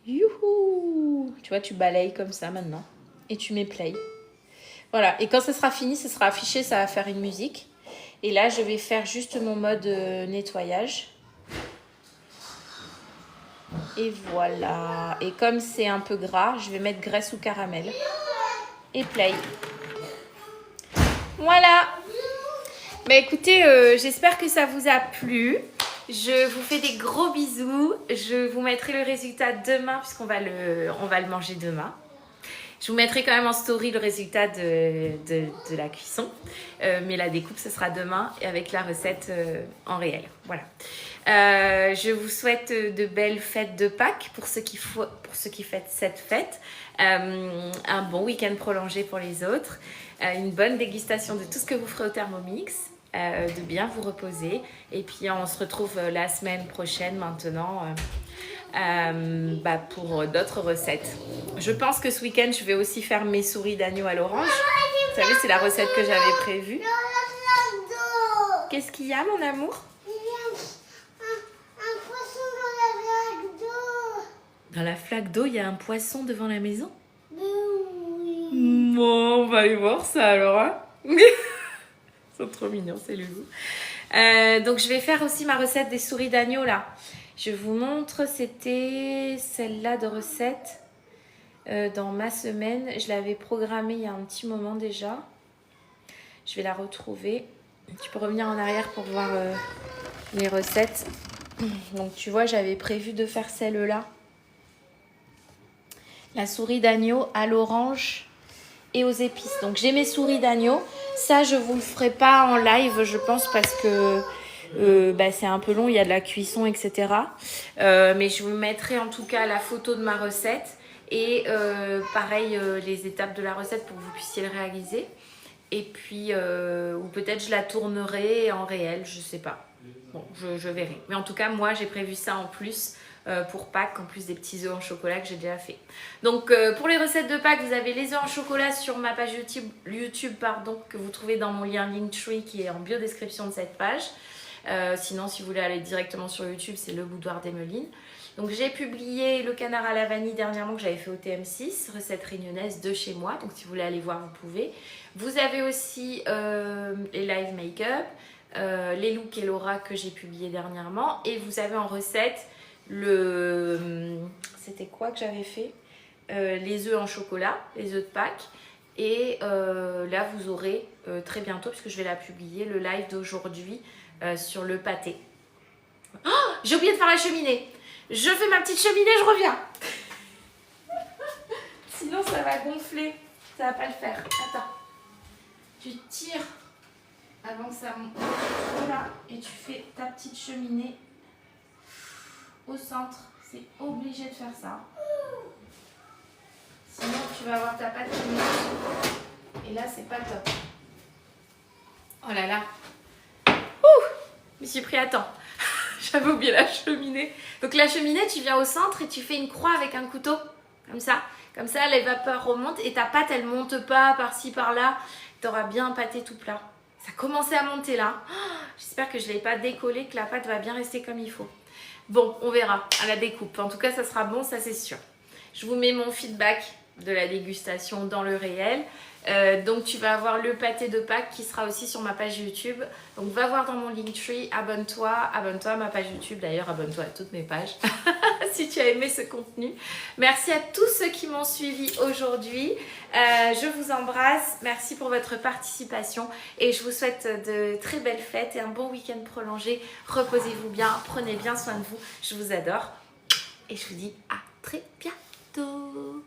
Youhou! Tu vois, tu balayes comme ça maintenant. Et tu mets play. Voilà. Et quand ça sera fini, ça sera affiché, ça va faire une musique. Et là, je vais faire juste mon mode nettoyage. Et voilà. Et comme c'est un peu gras, je vais mettre graisse ou caramel. Et play. Voilà. Bah écoutez, j'espère que ça vous a plu. Je vous fais des gros bisous. Je vous mettrai le résultat demain puisqu'on va le manger demain. Je vous mettrai quand même en story le résultat de la cuisson. Mais la découpe, ce sera demain et avec la recette en réel. Voilà. Je vous souhaite de belles fêtes de Pâques pour ceux qui fêtent cette fête. Un bon week-end prolongé pour les autres. Une bonne dégustation de tout ce que vous ferez au Thermomix. De bien vous reposer. Et puis, on se retrouve la semaine prochaine maintenant. Pour d'autres recettes. Je pense que ce week-end, je vais aussi faire mes souris d'agneau à l'orange. Vous savez, c'est la recette que j'avais prévue. Qu'est-ce qu'il y a, mon amour? Il y a un poisson dans la flaque d'eau. Dans la flaque d'eau, il y a un poisson devant la maison? Oui. Bon, on va aller voir ça alors. Hein. Ils sont trop mignons, ces loulous. Donc, je vais faire aussi ma recette des souris d'agneau là. Je vous montre, c'était celle-là de recette dans ma semaine. Je l'avais programmée il y a un petit moment déjà. Je vais la retrouver. Tu peux revenir en arrière pour voir les recettes. Donc tu vois, j'avais prévu de faire celle-là. La souris d'agneau à l'orange et aux épices. Donc j'ai mes souris d'agneau. Ça, je ne vous le ferai pas en live, je pense, parce que... c'est un peu long, il y a de la cuisson, etc. Mais je vous mettrai en tout cas la photo de ma recette et pareil les étapes de la recette pour que vous puissiez le réaliser. Et puis, ou peut-être je la tournerai en réel, je sais pas. Bon, je verrai. Mais en tout cas, moi j'ai prévu ça en plus pour Pâques, en plus des petits œufs en chocolat que j'ai déjà fait. Donc pour les recettes de Pâques, vous avez les œufs en chocolat sur ma page YouTube que vous trouvez dans mon lien Linktree qui est en bio-description de cette page. Sinon, si vous voulez aller directement sur YouTube, c'est Le Boudoir d'Emeline. Donc, j'ai publié le canard à la vanille dernièrement que j'avais fait au TM6, recette réunionnaise de chez moi. Donc, si vous voulez aller voir, vous pouvez. Vous avez aussi les live make-up, les looks et Laura que j'ai publié dernièrement. Et vous avez en recette c'était quoi que j'avais fait les œufs en chocolat, les œufs de Pâques. Et là, vous aurez très bientôt, puisque je vais la publier, le live d'aujourd'hui sur le pâté. Oh, j'ai oublié de faire la cheminée. Je fais ma petite cheminée, je reviens. Sinon, ça va gonfler. Ça va pas le faire. Attends. Tu tires avant que ça monte. Voilà. Et tu fais ta petite cheminée au centre. C'est obligé de faire ça. Sinon, tu vas avoir ta pâte qui monte. Et là, c'est pas top. Oh là là. Ouh, je me suis pris à temps. J'avais oublié la cheminée. Donc la cheminée, tu viens au centre et tu fais une croix avec un couteau. Comme ça. Comme ça, les vapeurs remontent et ta pâte, elle monte pas par-ci, par-là. Tu auras bien pâté tout plat. Ça a commencé à monter là. Oh, j'espère que je ne l'ai pas décollé, que la pâte va bien rester comme il faut. Bon, on verra à la découpe. En tout cas, ça sera bon, ça c'est sûr. Je vous mets mon feedback de la dégustation dans le réel. Donc tu vas avoir le pâté de Pâques qui sera aussi sur ma page YouTube. Donc va voir dans mon Linktree, abonne-toi à ma page YouTube. D'ailleurs, abonne-toi à toutes mes pages si tu as aimé ce contenu. Merci à tous ceux qui m'ont suivi aujourd'hui. Je vous embrasse. Merci pour votre participation et je vous souhaite de très belles fêtes et un bon week-end prolongé. Reposez-vous bien, prenez bien soin de vous. Je vous adore et je vous dis à très bientôt.